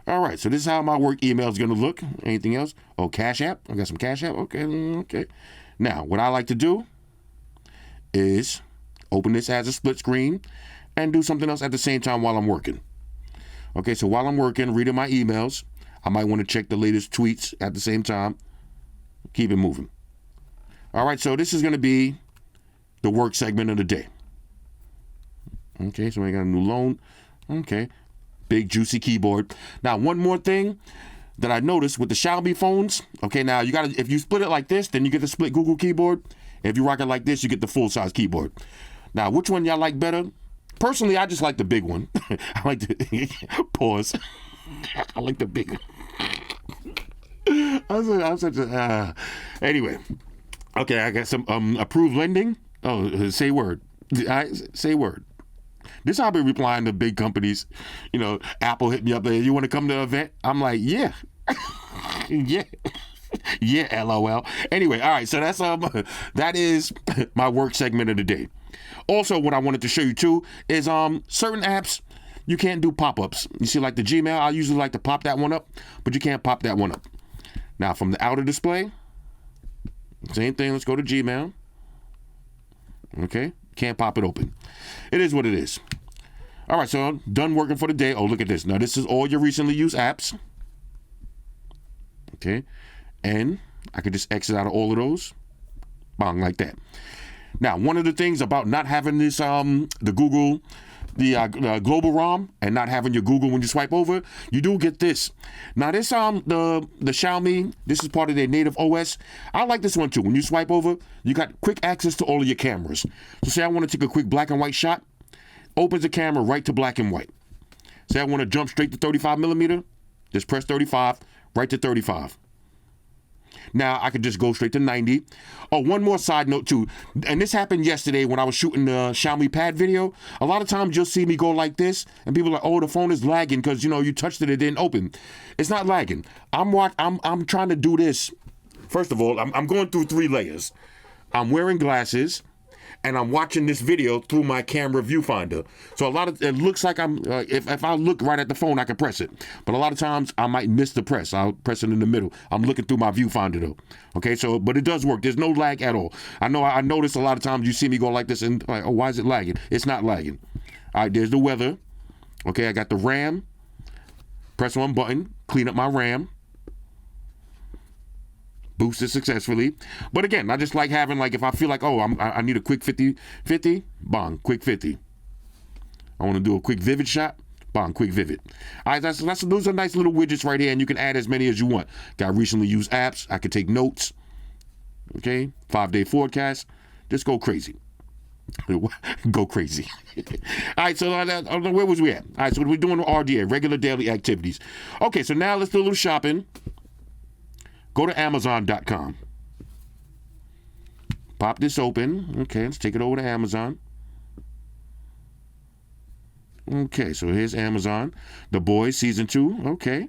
All right, so this is how my work email is going to look. Anything else? Oh, Cash App. I got some Cash App. Okay. Now, what I like to do is open this as a split screen and do something else at the same time while I'm working. Okay, so while I'm working, reading my emails, I might want to check the latest tweets at the same time. Keep it moving. All right, so this is going to be the work segment of the day. Okay, so I got a new loan. Okay. Big juicy keyboard. Now, one more thing that I noticed with the Xiaomi phones. Okay, now you gotta, if you split it like this, then you get the split Google keyboard. If you rock it like this, you get the full size keyboard. Now, which one y'all like better? Personally, I just like the big one. I like the pause. I like the big one. I'm such a anyway. Okay, I got some approved lending. Oh, say word. Say word. This is how I've been replying to big companies. Apple hit me up there. You want to come to an event? I'm like, yeah. Yeah, LOL. Anyway, all right, so that is my work segment of the day. Also, what I wanted to show you too is certain apps you can't do pop-ups. You see, like the Gmail, I usually like to pop that one up, but you can't pop that one up. Now, from the outer display, same thing. Let's go to Gmail. Okay, can't pop it open. It is what it is. All right, so I'm done working for the day. Oh, look at this. Now, this is all your recently used apps. Okay, and I could just exit out of all of those. Bang, like that. Now, one of the things about not having this, the Google, the global ROM, and not having your Google when you swipe over, you do get this. Now, this the Xiaomi, this is part of their native OS. I like this one too. When you swipe over, you got quick access to all of your cameras. So say I want to take a quick black and white shot, opens the camera right to black and white. Say I want to jump straight to 35 millimeter, just press 35, right to 35. Now I could just go straight to 90. Oh, one more side note too. And this happened yesterday when I was shooting the Xiaomi Pad video. A lot of times you'll see me go like this and people are like, oh, the phone is lagging because, you touched it, it didn't open. It's not lagging. I'm trying to do this. First of all, I'm going through 3 layers. I'm wearing glasses and I'm watching this video through my camera viewfinder. So it looks like I'm, if I look right at the phone, I can press it. But a lot of times I might miss the press. I'll press it in the middle. I'm looking through my viewfinder though. Okay, but it does work. There's no lag at all. I notice a lot of times you see me go like this and like, oh, why is it lagging? It's not lagging. All right, there's the weather. Okay, I got the RAM. Press one button, clean up my RAM. Boosted successfully. But again, I just like having, if I feel like, oh, I need a quick 50, bang, quick 50. I want to do a quick vivid shot, Bond, quick, vivid. All right, those are nice little widgets right here, and you can add as many as you want. Got recently used apps. I can take notes. Okay, 5-day forecast. Just go crazy. Go crazy. All right, so where was we at? All right, so we're doing RDA, regular daily activities. Okay, so now let's do a little shopping. Go to Amazon.com. Pop this open. Okay, let's take it over to Amazon. Okay, so here's Amazon. The Boys Season 2. Okay.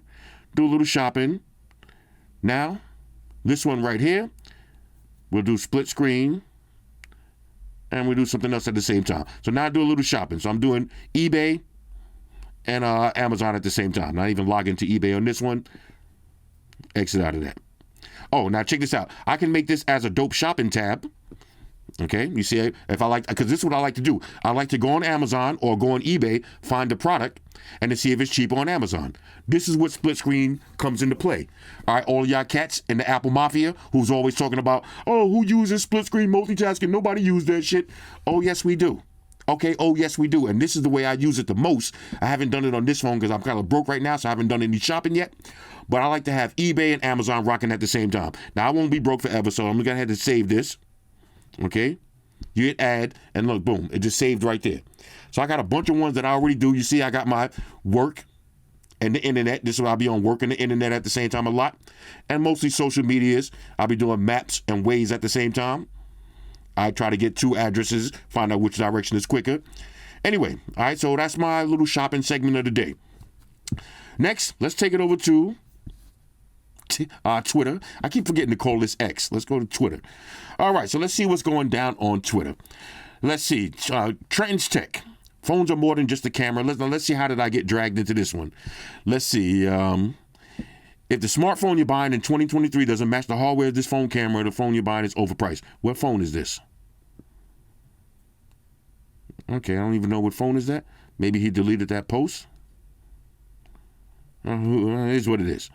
Do a little shopping. Now, this one right here, we'll do split screen. And we'll do something else at the same time. So now I do a little shopping. So I'm doing eBay and Amazon at the same time. Not even log into eBay on this one. Exit out of that. Oh, now check this out. I can make this as a dope shopping tab. Okay, you see, if I like, because this is what I like to do. I like to go on Amazon or go on eBay, find the product, and to see if it's cheap on Amazon. This is what split screen comes into play. All right, all y'all cats in the Apple Mafia who's always talking about, oh, who uses split screen multitasking? Nobody uses that shit. Oh, yes, we do. Okay, oh, yes, we do. And this is the way I use it the most. I haven't done it on this phone because I'm kind of broke right now, so I haven't done any shopping yet. But I like to have eBay and Amazon rocking at the same time. Now, I won't be broke forever, so I'm going to have to save this. Okay, you hit add, and look, boom, it just saved right there. So I got a bunch of ones that I already do. You see, I got my work and the internet. This is what I'll be on work and the internet at the same time a lot. And mostly social medias. I'll be doing maps and ways at the same time. I try to get 2 addresses, find out which direction is quicker. Anyway, all right, so that's my little shopping segment of the day. Next, let's take it over to Twitter. I keep forgetting to call this X. Let's go to Twitter. All right, so let's see what's going down on Twitter. Let's see. Trenton's Tech. Phones are more than just a camera. Let's see how did I get dragged into this one. Let's see. If the smartphone you're buying in 2023 doesn't match the hardware of this phone camera, the phone you're buying is overpriced. What phone is this? Okay, I don't even know what phone is that. Maybe he deleted that post. It is what it is.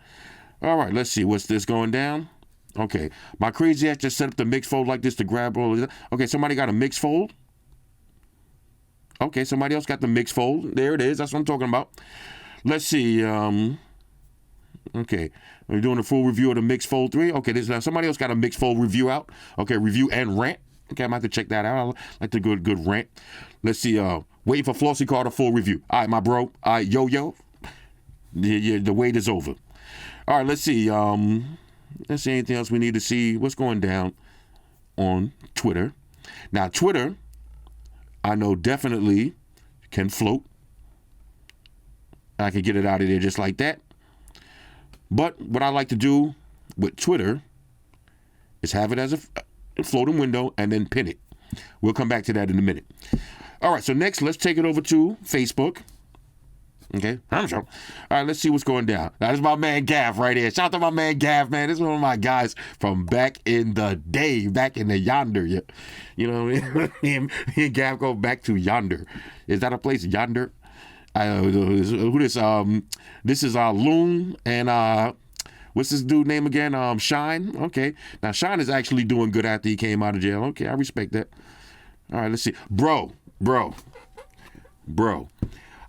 All right, let's see. What's this going down? Okay. My crazy ass just set up the Mix Fold like this to grab all of that. Okay, somebody got a Mix Fold. Okay, somebody else got the Mix Fold. There it is. That's what I'm talking about. Let's see. Okay. We're doing a full review of the Mix Fold 3. Okay, this now somebody else got a Mix Fold review out. Okay, review and rant. Okay, I might have to check that out. I like the good rant. Let's see. Waiting for Flossy Carter full review. All right, my bro. All right, yo. Yeah, the wait is over. All right, let's see. Let's see anything else we need to see. What's going down on Twitter? Now, Twitter, I know definitely can float. I can get it out of there just like that. But what I like to do with Twitter is have it as a floating window and then pin it. We'll come back to that in a minute. All right, so next, let's take it over to Facebook. Okay, I'm sure. All right, let's see what's going down. Now, this is my man Gav right here. Shout out to my man Gav, man. This is one of my guys from back in the day, back in the yonder. You know what I mean? Me and Gav go back to yonder. Is that a place, yonder? Who this? This is Loon and what's this dude name again? Shine. Okay, now Shine is actually doing good after he came out of jail. Okay, I respect that. All right, let's see, bro.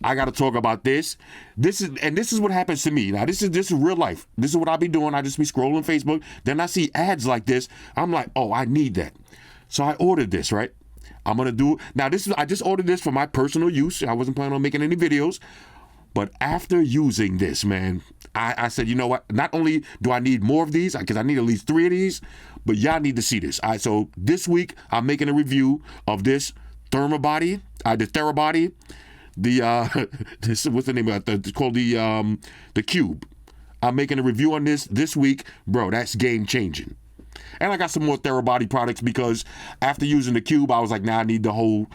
I got to talk about this. This is what happens to me. Now, this is real life. This is what I be doing. I just be scrolling Facebook. Then I see ads like this. I'm like, oh, I need that. So I ordered this, right? I'm going to do it. Now, I just ordered this for my personal use. I wasn't planning on making any videos. But after using this, man, I said, you know what? Not only do I need more of these, because I need at least 3 of these, but y'all need to see this. All right, so this week, I'm making a review of this Thermobody, the Therabody. This what's the name of it? It's called the Cube. I'm making a review on this week, bro. That's game changing. And I got some more Therabody products because after using the Cube, I was like, nah, I need the whole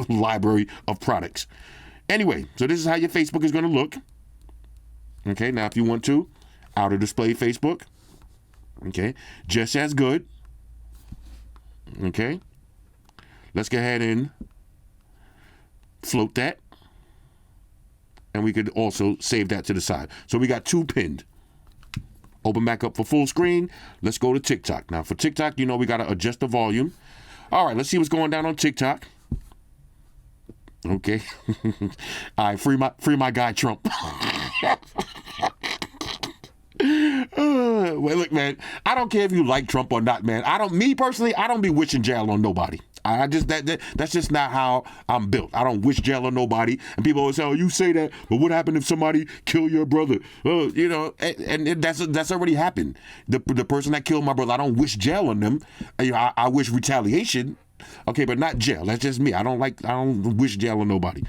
library of products. Anyway, so this is how your Facebook is going to look. Okay, now if you want to, outer display Facebook. Okay, just as good. Okay, let's go ahead and float that, and we could also save that to the side. So we got 2 pinned. Open back up for full screen. Let's go to TikTok. Now for TikTok, you know we got to adjust the volume. All right, let's see what's going down on TikTok. Okay. All right, free my guy Trump. Well, look, man, I don't care if you like Trump or not, man. Me personally, I don't be wishing jail on nobody. That's just not how I'm built. I don't wish jail on nobody. And people always say, "Oh, you say that, but what happened if somebody kill your brother?" You know, and that's already happened. The person that killed my brother, I don't wish jail on them. I wish retaliation. Okay, but not jail. That's just me. I don't wish jail on nobody.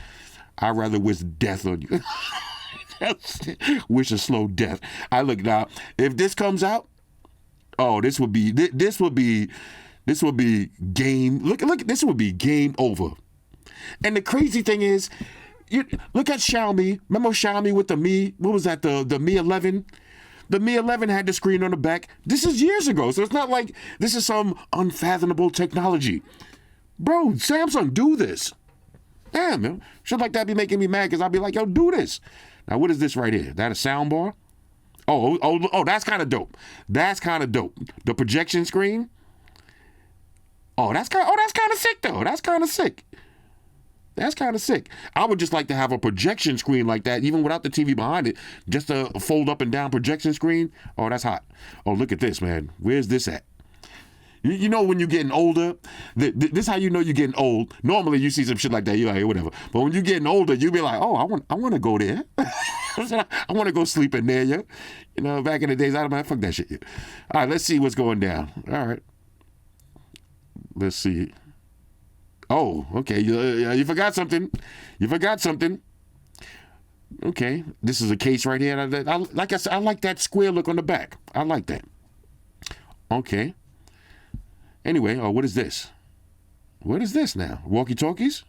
I'd rather wish death on you. Wish a slow death. I look now. If this comes out, oh, this would be game. Look. This would be game over. And the crazy thing is, look at Xiaomi. Remember Xiaomi with the Mi? What was that? The Mi 11. The Mi 11 had the screen on the back. This is years ago, so it's not like this is some unfathomable technology. Bro, Samsung, do this. Damn, man. Shit like that be making me mad because I'll be like, yo, do this. Now, what is this right here? That a sound bar? Oh, that's kind of dope. That's kind of dope. The projection screen? That's kind of sick, though. That's kind of sick. That's kind of sick. I would just like to have a projection screen like that, even without the TV behind it. Just a fold up and down projection screen. Oh, that's hot. Oh, look at this, man. Where's this at? You know when you're getting older, this how you know you're getting old. Normally you see some shit like that, you're like, hey, whatever. But when you're getting older, you be like, oh, I want to go there. I want to go sleep in there, yeah. You know, back in the days, I'd be like, fuck that shit. All right, let's see what's going down. All right. Let's see. Oh, okay. You forgot something. You forgot something. Okay. This is a case right here. Like I said, I like that square look on the back. I like that. Okay. Anyway, what is this? What is this now? Walkie-talkies?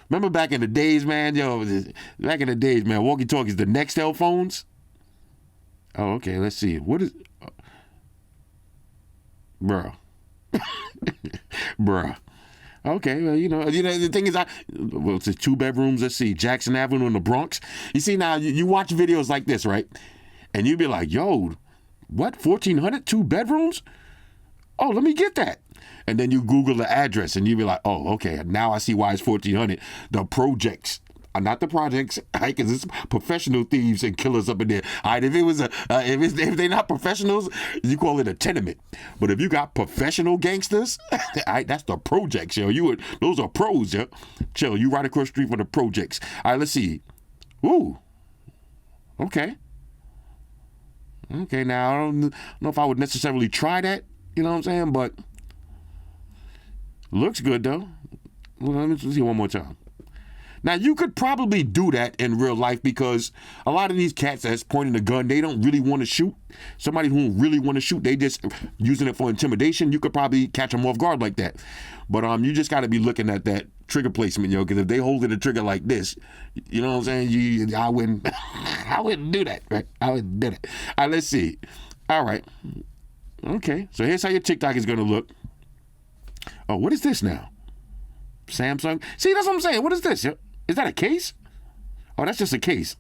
Remember back in the days, man? Walkie-talkies, the Nextel phones? Oh, okay. Let's see. What is... Bruh. Bruh. Okay, well, you know, the thing is, it's 2 bedrooms. Let's see, Jackson Avenue in the Bronx. You see, now, you watch videos like this, right? And you be like, yo, what, 1,400, 2 bedrooms? Oh, let me get that. And then you Google the address and you be like, oh, okay, now I see why it's 1,400. The projects, not the projects, right? Because it's professional thieves and killers up in there. All right, if they're not professionals, you call it a tenement. But if you got professional gangsters, all right, that's the projects, yo. Those are pros, yo. Chill, you right across the street from the projects. All right, let's see. Ooh, okay. Okay, now I don't know if I would necessarily try that. You know what I'm saying? But looks good, though. Well, let me see one more time. Now, you could probably do that in real life because a lot of these cats that's pointing a gun, they don't really want to shoot. Somebody who really want to shoot, they just using it for intimidation. You could probably catch them off guard like that. But you just got to be looking at that trigger placement, yo, because if they holding the trigger like this, you know what I'm saying? I wouldn't do that, right? I wouldn't do that. All right, let's see. All right. Okay, so here's how your TikTok is going to look. Oh, what is this now? Samsung? See, that's what I'm saying. What is this? Is that a case? Oh, that's just a case.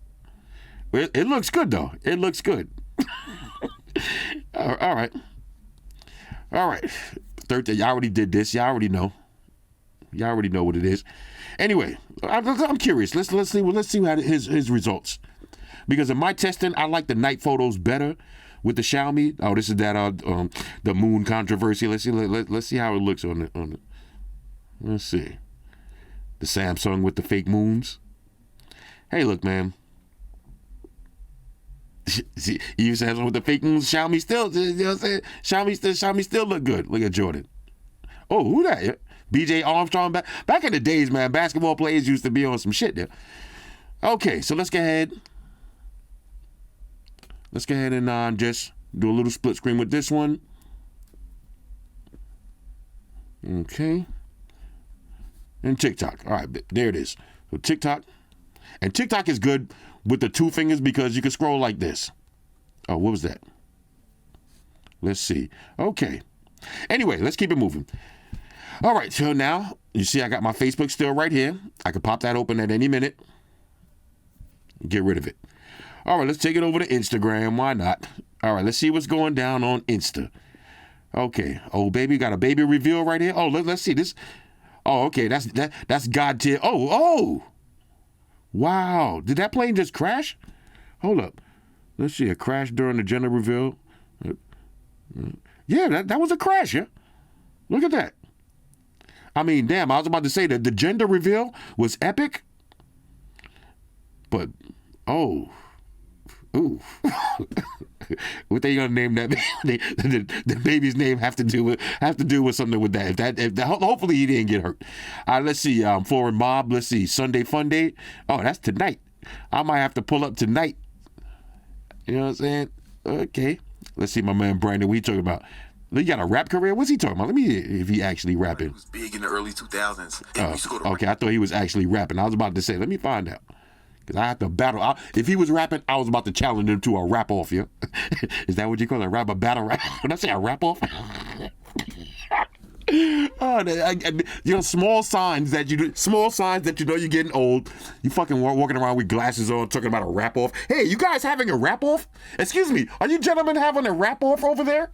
It looks good, though. It looks good. All right. All right. Y'all already did this. Y'all already know. Y'all already know what it is. Anyway, I'm curious. Let's see how his results. Because in my testing, I like the night photos better with the Xiaomi. Oh, this is that the moon controversy. Let's see how it looks on the. Let's see. The Samsung with the fake moons. Hey, look, man. See, you Samsung with the fake moons. Xiaomi still, you know what I'm saying? Xiaomi still look good. Look at Jordan. Oh, who that? BJ Armstrong. Back in the days, man, basketball players used to be on some shit there. Okay, so let's go ahead. Let's go ahead and just do a little split screen with this one. Okay. And TikTok. All right, there it is. So TikTok. And TikTok is good with the 2 fingers because you can scroll like this. Oh, what was that? Let's see. Okay. Anyway, let's keep it moving. All right, so now, you see I got my Facebook still right here. I can pop that open at any minute. Get rid of it. All right, let's take it over to Instagram. Why not? All right, let's see what's going down on Insta. Okay. Oh, baby, got a baby reveal right here. Oh, let's see this. Oh, okay. That's God tier. Oh. Wow. Did that plane just crash? Hold up. Let's see. A crash during the gender reveal. Yeah, that was a crash, yeah. Look at that. I mean, damn, I was about to say that the gender reveal was epic. But, ooh. What they gonna name that? The baby's name have to do with something with that. Hopefully he didn't get hurt. Let's see. Foreign Mob. Let's see. Sunday Fun Day. Oh, that's tonight. I might have to pull up tonight. You know what I'm saying? Okay. Let's see, my man Brandon. What you talking about? He got a rap career? What's he talking about? Let me hear if he actually rapping. He was big in the early 2000s. And we used to go to Okay, I thought he was actually rapping. I was about to say, let me find out. Because I have to battle. If he was rapping, I was about to challenge him to a rap off, yeah? Is that what you call it? A battle rap? When I say a rap off? Small signs that you know you're getting old. You fucking walking around with glasses on, talking about a rap off. Hey, you guys having a rap off? Excuse me, are you gentlemen having a rap off over there?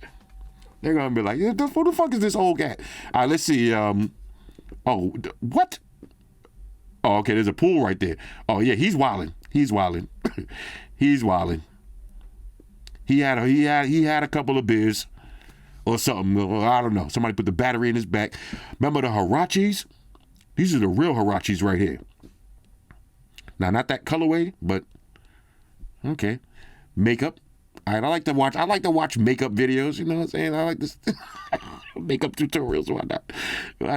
They're gonna be like, who the fuck is this old cat? All right, let's see. What? Oh, okay, there's a pool right there. Oh yeah, he's wilding. He's wilding. He had a couple of beers. Or something, I don't know. Somebody put the battery in his back. Remember the Huaraches? These are the real Huaraches right here. Now, not that colorway, but okay. Makeup. All right, I like to watch makeup videos. You know what I'm saying? I like this makeup tutorials. Why not?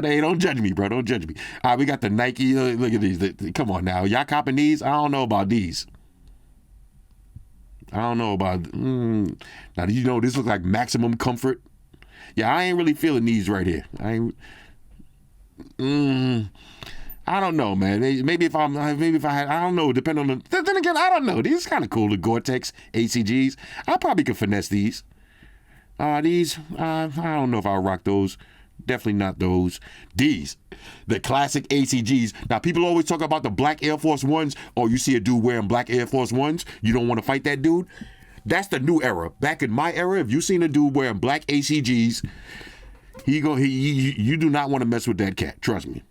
Hey, don't judge me, bro. Don't judge me. All right, we got the Nike. Look at these. Come on now, y'all copping these? I don't know about these. I don't know about. Now, you know this looks like maximum comfort. Yeah, I ain't really feeling these right here. I don't know, man. Maybe if I had, I don't know. Depending on the. Then again, I don't know. These kind of cool. The Gore-Tex ACGs. I probably could finesse these. These. I don't know if I'll rock those. Definitely not those. These, the classic ACGs. Now, people always talk about the black Air Force Ones. Oh, you see a dude wearing black Air Force Ones. You don't want to fight that dude. That's the new era. Back in my era, if you seen a dude wearing black ACGs, you do not want to mess with that cat. Trust me.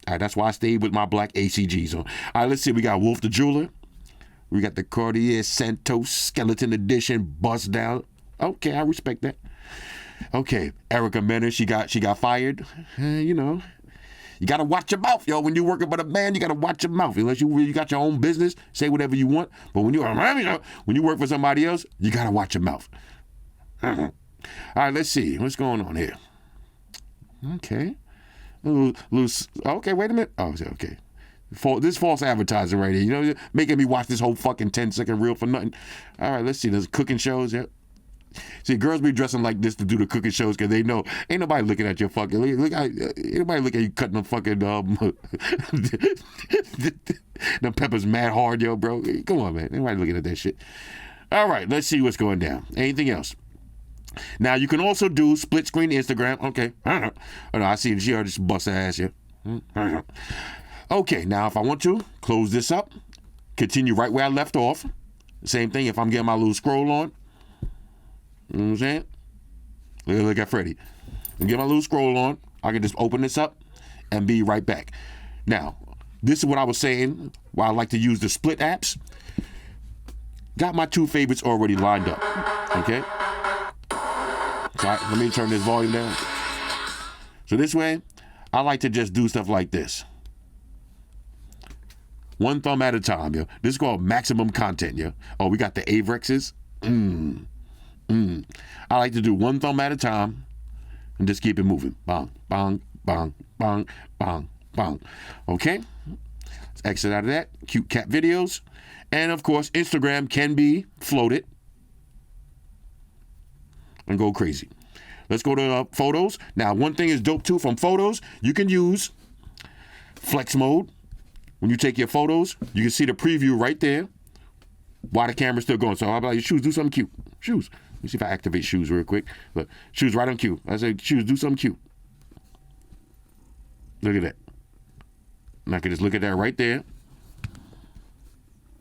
All right, that's why I stayed with my black ACGs on. All right, let's see. We got Wolf the Jeweler. We got the Cartier Santos Skeleton Edition bust down. Okay, I respect that. Okay, Erica Mena, she got fired. You know, you gotta watch your mouth, yo. When you're working for the band, you gotta watch your mouth. Unless you got your own business, say whatever you want. But when you work for somebody else, you gotta watch your mouth. All right, let's see what's going on here. Okay, loose. Okay, wait a minute. Oh, okay. This false advertising right here. You know, making me watch this whole fucking 10-second reel for nothing. All right, let's see. There's cooking shows. Yep. See, girls be dressing like this to do the cooking shows because they know ain't nobody looking at your fucking. Anybody look at you cutting them fucking the peppers mad hard, yo, bro. Come on, man. Ain't nobody looking at that shit. All right, let's see what's going down. Anything else? Now you can also do split screen Instagram. Okay. Oh, no, I see she already just bust her ass here. Okay, now if I want to close this up, continue right where I left off. Same thing if I'm getting my little scroll on. You know what I'm saying? Look at Freddie. And get my little scroll on. I can just open this up and be right back. Now, this is what I was saying why I like to use the split apps. Got my two favorites already lined up. Okay? So let me turn this volume down. So this way, I like to just do stuff like this. One thumb at a time, yo. This is called maximum content, yo. Oh, we got the Avrexes. I like to do one thumb at a time and just keep it moving. Bang, bang, bang, bang, bang, bang. Okay? Let's exit out of that. Cute cat videos. And of course, Instagram can be floated and go crazy. Let's go to photos. Now, one thing is dope too from photos. You can use flex mode. When you take your photos, you can see the preview right there while the camera's still going. So how about your shoes? Do something cute. Shoes. Let me see if I activate shoes real quick. Look, shoes right on cue. I say, shoes, do something cute. Look at that. And I can just look at that right there.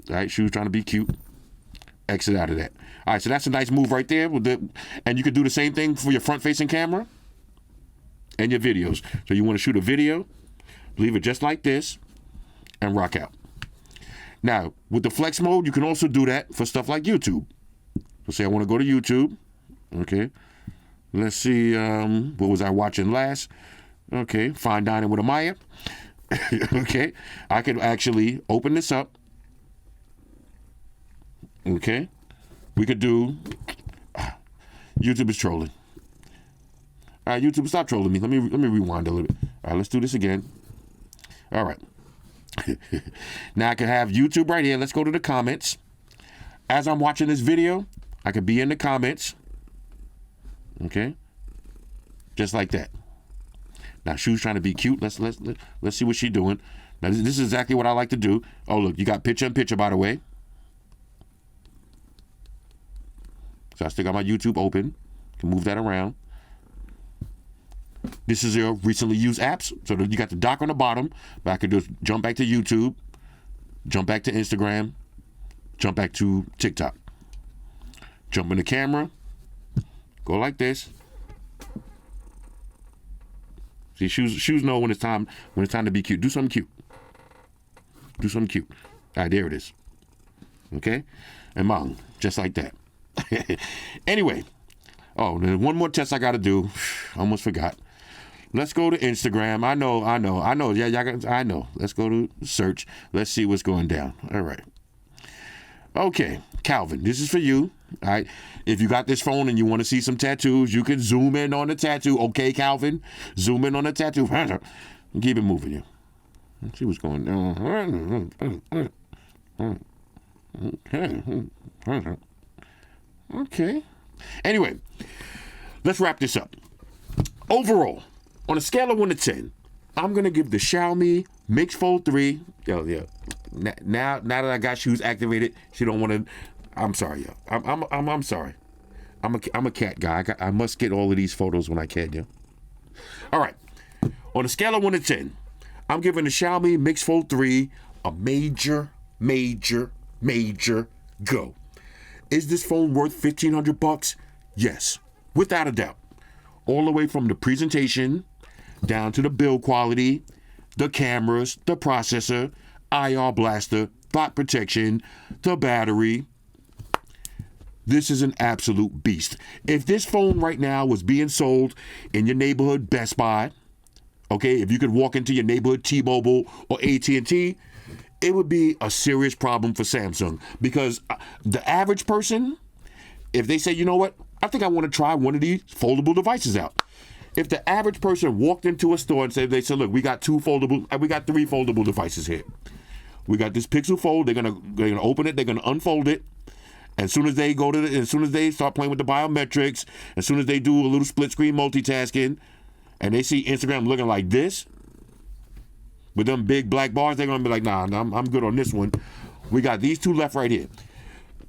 All right, shoes trying to be cute. Exit out of that. All right, so that's a nice move right there. And you can do the same thing for your front-facing camera and your videos. So you want to shoot a video, leave it just like this, and rock out. Now, with the flex mode, you can also do that for stuff like YouTube. So say I want to go to YouTube. Okay. Let's see, what was I watching last? Okay, Fine Dining with Amaya. Okay, I can actually open this up. Okay, we could do, YouTube is trolling. All right, YouTube, stop trolling me. Let me rewind a little bit. All right, let's do this again. All right. Now I can have YouTube right here. Let's go to the comments. As I'm watching this video, I could be in the comments. Okay, just like that. Now Shu's trying to be cute. Let's see what she's doing. Now this is exactly what I like to do. Oh look, you got picture in picture, by the way. So I still got my YouTube open. Can move that around. This is your recently used apps. So you got the dock on the bottom, but I could just jump back to YouTube, jump back to Instagram, jump back to TikTok. Jump in the camera, go like this. See, shoes know when it's time to be cute. Do something cute. Do something cute. All right, there it is. Okay? And mom, just like that. Anyway. Oh, there's one more test I got to do. Almost forgot. Let's go to Instagram. I know. Yeah, I know. Let's go to search. Let's see what's going down. All right. Okay, Calvin, this is for you. All right. If you got this phone and you want to see some tattoos, you can zoom in on the tattoo. Okay, Calvin, zoom in on the tattoo. Keep it moving here. Let's see what's going on. Okay. Anyway, let's wrap this up. Overall, on a scale of 1 to 10, I'm going to give the Xiaomi Mix Fold 3. Oh, yeah. Now that I got shoes activated, she don't want to. I'm sorry, yo. I'm sorry. I'm a cat guy. I must get all of these photos when I can, yo. All right. On a scale of 1 to 10, I'm giving the Xiaomi Mix Fold 3 a major go. Is this phone worth $1,500? Yes, without a doubt. All the way from the presentation down to the build quality, the cameras, the processor, IR blaster, bot protection, the battery. This is an absolute beast. If this phone right now was being sold in your neighborhood Best Buy, okay, if you could walk into your neighborhood T-Mobile or AT&T, it would be a serious problem for Samsung, because the average person, if they say, you know what, I think I want to try one of these foldable devices out. If the average person walked into a store and they said, look, we got 3 foldable devices here. We got this Pixel Fold. They're gonna open it. They're gonna unfold it. As soon as they start playing with the biometrics, as soon as they do a little split screen multitasking, and they see Instagram looking like this, with them big black bars, they're gonna be like, nah, I'm good on this one. We got these 2 left right here.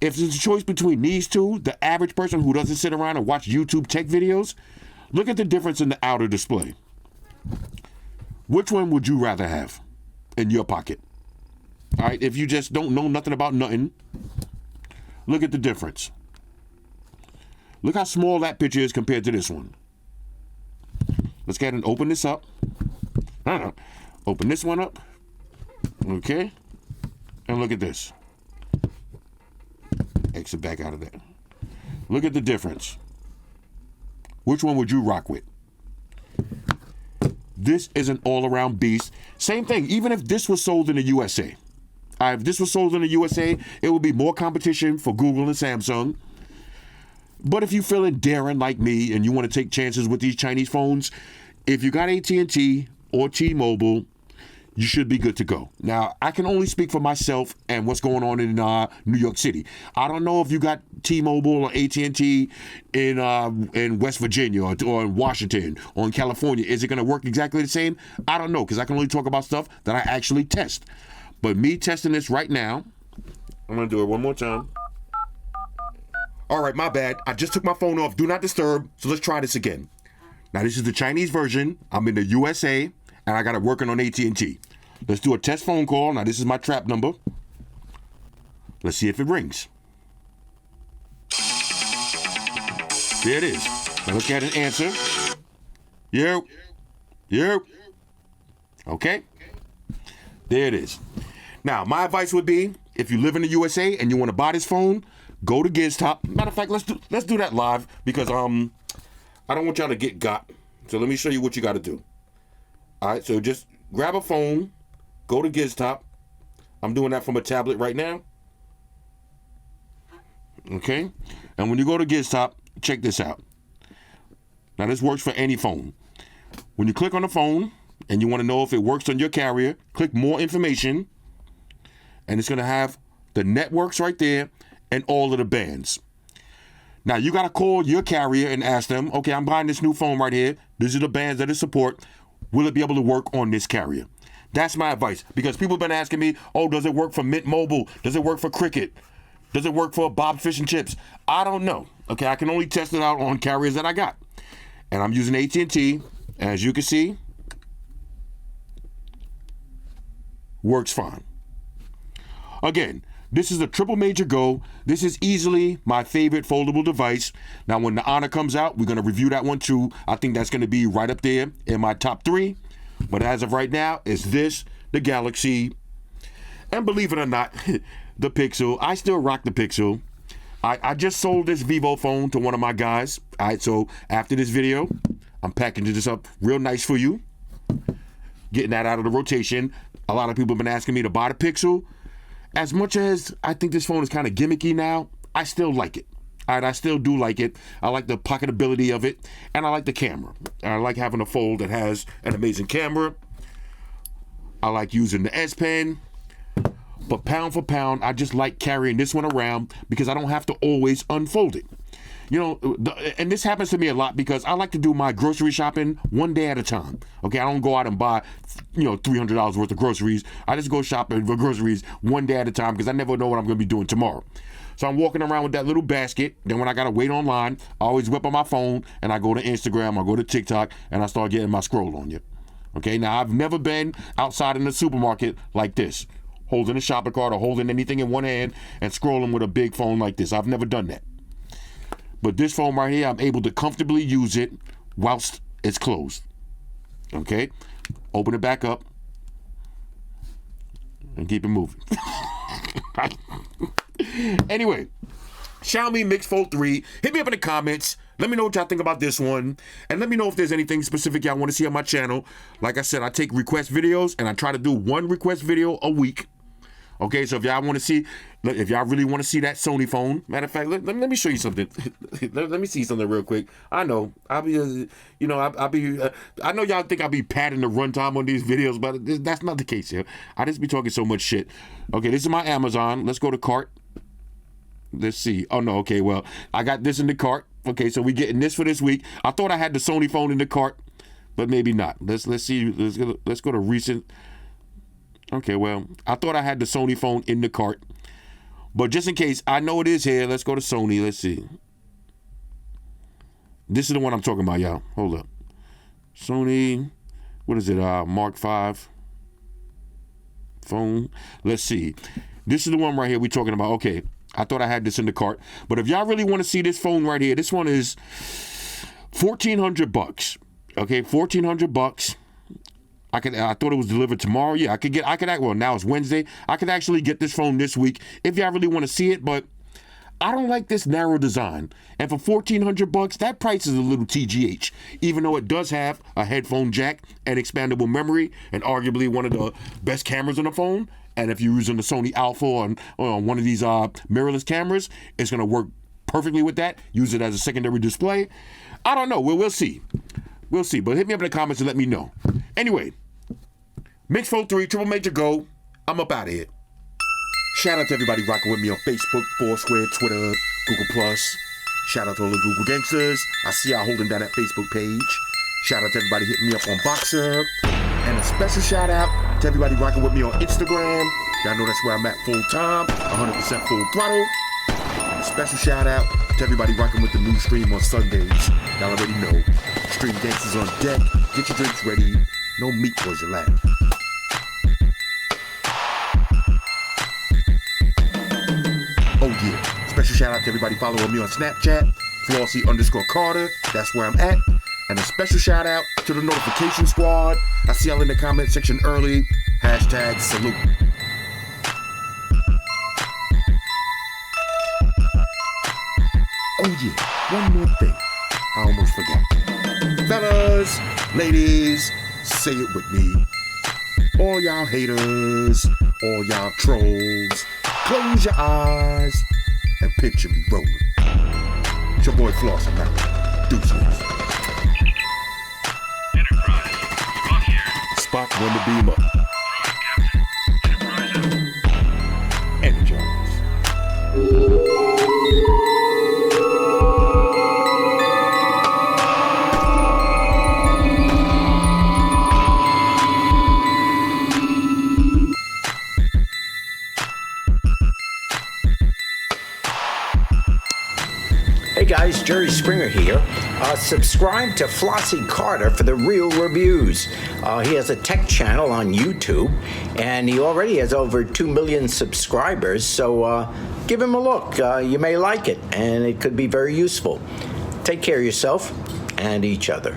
If there's a choice between these 2, the average person who doesn't sit around and watch YouTube tech videos, look at the difference in the outer display. Which one would you rather have in your pocket? All right, if you just don't know nothing about nothing, look at the difference. Look how small that picture is compared to this one. Let's go ahead and open this up. Open this one up. Okay. And look at this. Exit back out of there. Look at the difference. Which one would you rock with? This is an all-around beast. Same thing, even if this was sold in the USA. If this was sold in the USA, it would be more competition for Google and Samsung. But if you're feeling daring like me and you want to take chances with these Chinese phones, if you got AT&T or T-Mobile, you should be good to go. Now, I can only speak for myself and what's going on in New York City. I don't know if you got T-Mobile or AT&T in West Virginia or in Washington or in California. Is it going to work exactly the same? I don't know, because I can only talk about stuff that I actually test. But me testing this right now, I'm going to do it one more time. All right, my bad. I just took my phone off. Do not disturb. So let's try this again. Now, this is the Chinese version. I'm in the USA. And I got it working on AT&T. Let's do a test phone call. Now, this is my trap number. Let's see if it rings. There it is. Now, let's get an answer. Yep. Okay. There it is. Now, my advice would be, if you live in the USA and you want to buy this phone, go to GizTop. Matter of fact, let's do that live because I don't want y'all to get got. So let me show you what you got to do. All right, so just grab a phone, go to GizTop. I'm doing that from a tablet right now. Okay, and when you go to GizTop, check this out. Now, this works for any phone. When you click on the phone and you want to know if it works on your carrier, click more information, and it's going to have the networks right there and all of the bands. Now, you got to call your carrier and ask them, okay, I'm buying this new phone right here. These are the bands that it support. Will it be able to work on this carrier? That's my advice, because people have been asking me, oh, does it work for Mint Mobile? Does it work for Cricket? Does it work for Bob's Fish and Chips? I don't know. Okay, I can only test it out on carriers that I got. And I'm using AT&T. As you can see, works fine. Again, this is a triple major go. This is easily my favorite foldable device. Now, when the Honor comes out, we're going to review that one too. I think that's going to be right up there in my top 3. But as of right now, it's this, the Galaxy, and believe it or not, the Pixel. I still rock the Pixel. I just sold this Vivo phone to one of my guys. All right, so after this video, I'm packaging this up real nice for you. Getting that out of the rotation. A lot of people have been asking me to buy the Pixel. As much as I think this phone is kind of gimmicky now, I still like it. All right, I still do like it. I like the pocketability of it, and I like the camera. I like having a fold that has an amazing camera. I like using the S Pen. But pound for pound, I just like carrying this one around because I don't have to always unfold it. You know, and this happens to me a lot because I like to do my grocery shopping one day at a time. Okay, I don't go out and buy, $300 worth of groceries. I just go shopping for groceries one day at a time because I never know what I'm going to be doing tomorrow. So I'm walking around with that little basket. Then when I got to wait online, I always whip on my phone and I go to Instagram, I go to TikTok, and I start getting my scroll on you. Okay, now I've never been outside in the supermarket like this, holding a shopping cart or holding anything in one hand and scrolling with a big phone like this. I've never done that. But this phone right here, I'm able to comfortably use it whilst it's closed. Okay? Open it back up and keep it moving. Anyway, Xiaomi Mix Fold 3. Hit me up in the comments. Let me know what y'all think about this one. And let me know if there's anything specific y'all want to see on my channel. Like I said, I take request videos and I try to do one request video a week. Okay, so if y'all want to see, if y'all really want to see that Sony phone, matter of fact, let me show you something. let me see something real quick. I know, I know y'all think I'll be padding the runtime on these videos, but that's not the case here. I just be talking so much shit. Okay, this is my Amazon. Let's go to cart. Let's see. Oh no, okay, well, I got this in the cart. Okay, so we getting this for this week. I thought I had the Sony phone in the cart, but maybe not. Let's see. Let's go to recent. Okay, well, I thought I had the Sony phone in the cart. But just in case, I know it is here. Let's go to Sony. Let's see. This is the one I'm talking about, y'all. Hold up. Sony, what is it? Mark 5 phone. Let's see. This is the one right here we're talking about. Okay, I thought I had this in the cart. But if y'all really want to see this phone right here, this one is $1,400. Okay, $1,400. I thought it was delivered tomorrow. Yeah, well, now it's Wednesday. I could actually get this phone this week if y'all really want to see it, but I don't like this narrow design. And for $1,400, that price is a little TGH, even though it does have a headphone jack and expandable memory and arguably one of the best cameras on the phone. And if you're using the Sony Alpha on one of these mirrorless cameras, it's going to work perfectly with that. Use it as a secondary display. I don't know. We'll see. We'll see. But hit me up in the comments and let me know. Anyway, Mix Fold 3, triple major go. I'm up out of here. Shout out to everybody rocking with me on Facebook, Foursquare, Twitter, Google+. Shout out to all the Google gangsters. I see y'all holding down that Facebook page. Shout out to everybody hitting me up on Boxer. And a special shout out to everybody rocking with me on Instagram. Y'all know that's where I'm at full time, 100% full throttle. And a special shout out to everybody rocking with the new stream on Sundays. Y'all already know. Stream gangsters on deck. Get your drinks ready. No meat towards your lap. Oh yeah. Special shout out to everybody following me on Snapchat. Flossy_Carter. That's where I'm at. And a special shout out to the notification squad. I see y'all in the comment section early. Hashtag salute. Oh yeah, one more thing. I almost forgot. Fellas, ladies, say it with me. All y'all haters, all y'all trolls, close your eyes and picture me rolling. It's your boy Flossy now. Deuces. Spock run the beam up. Energize. Hey guys, Jerry Springer here. Subscribe to Flossy Carter for the real reviews. He has a tech channel on YouTube, and he already has over 2 million subscribers, so give him a look. You may like it, and it could be very useful. Take care of yourself and each other.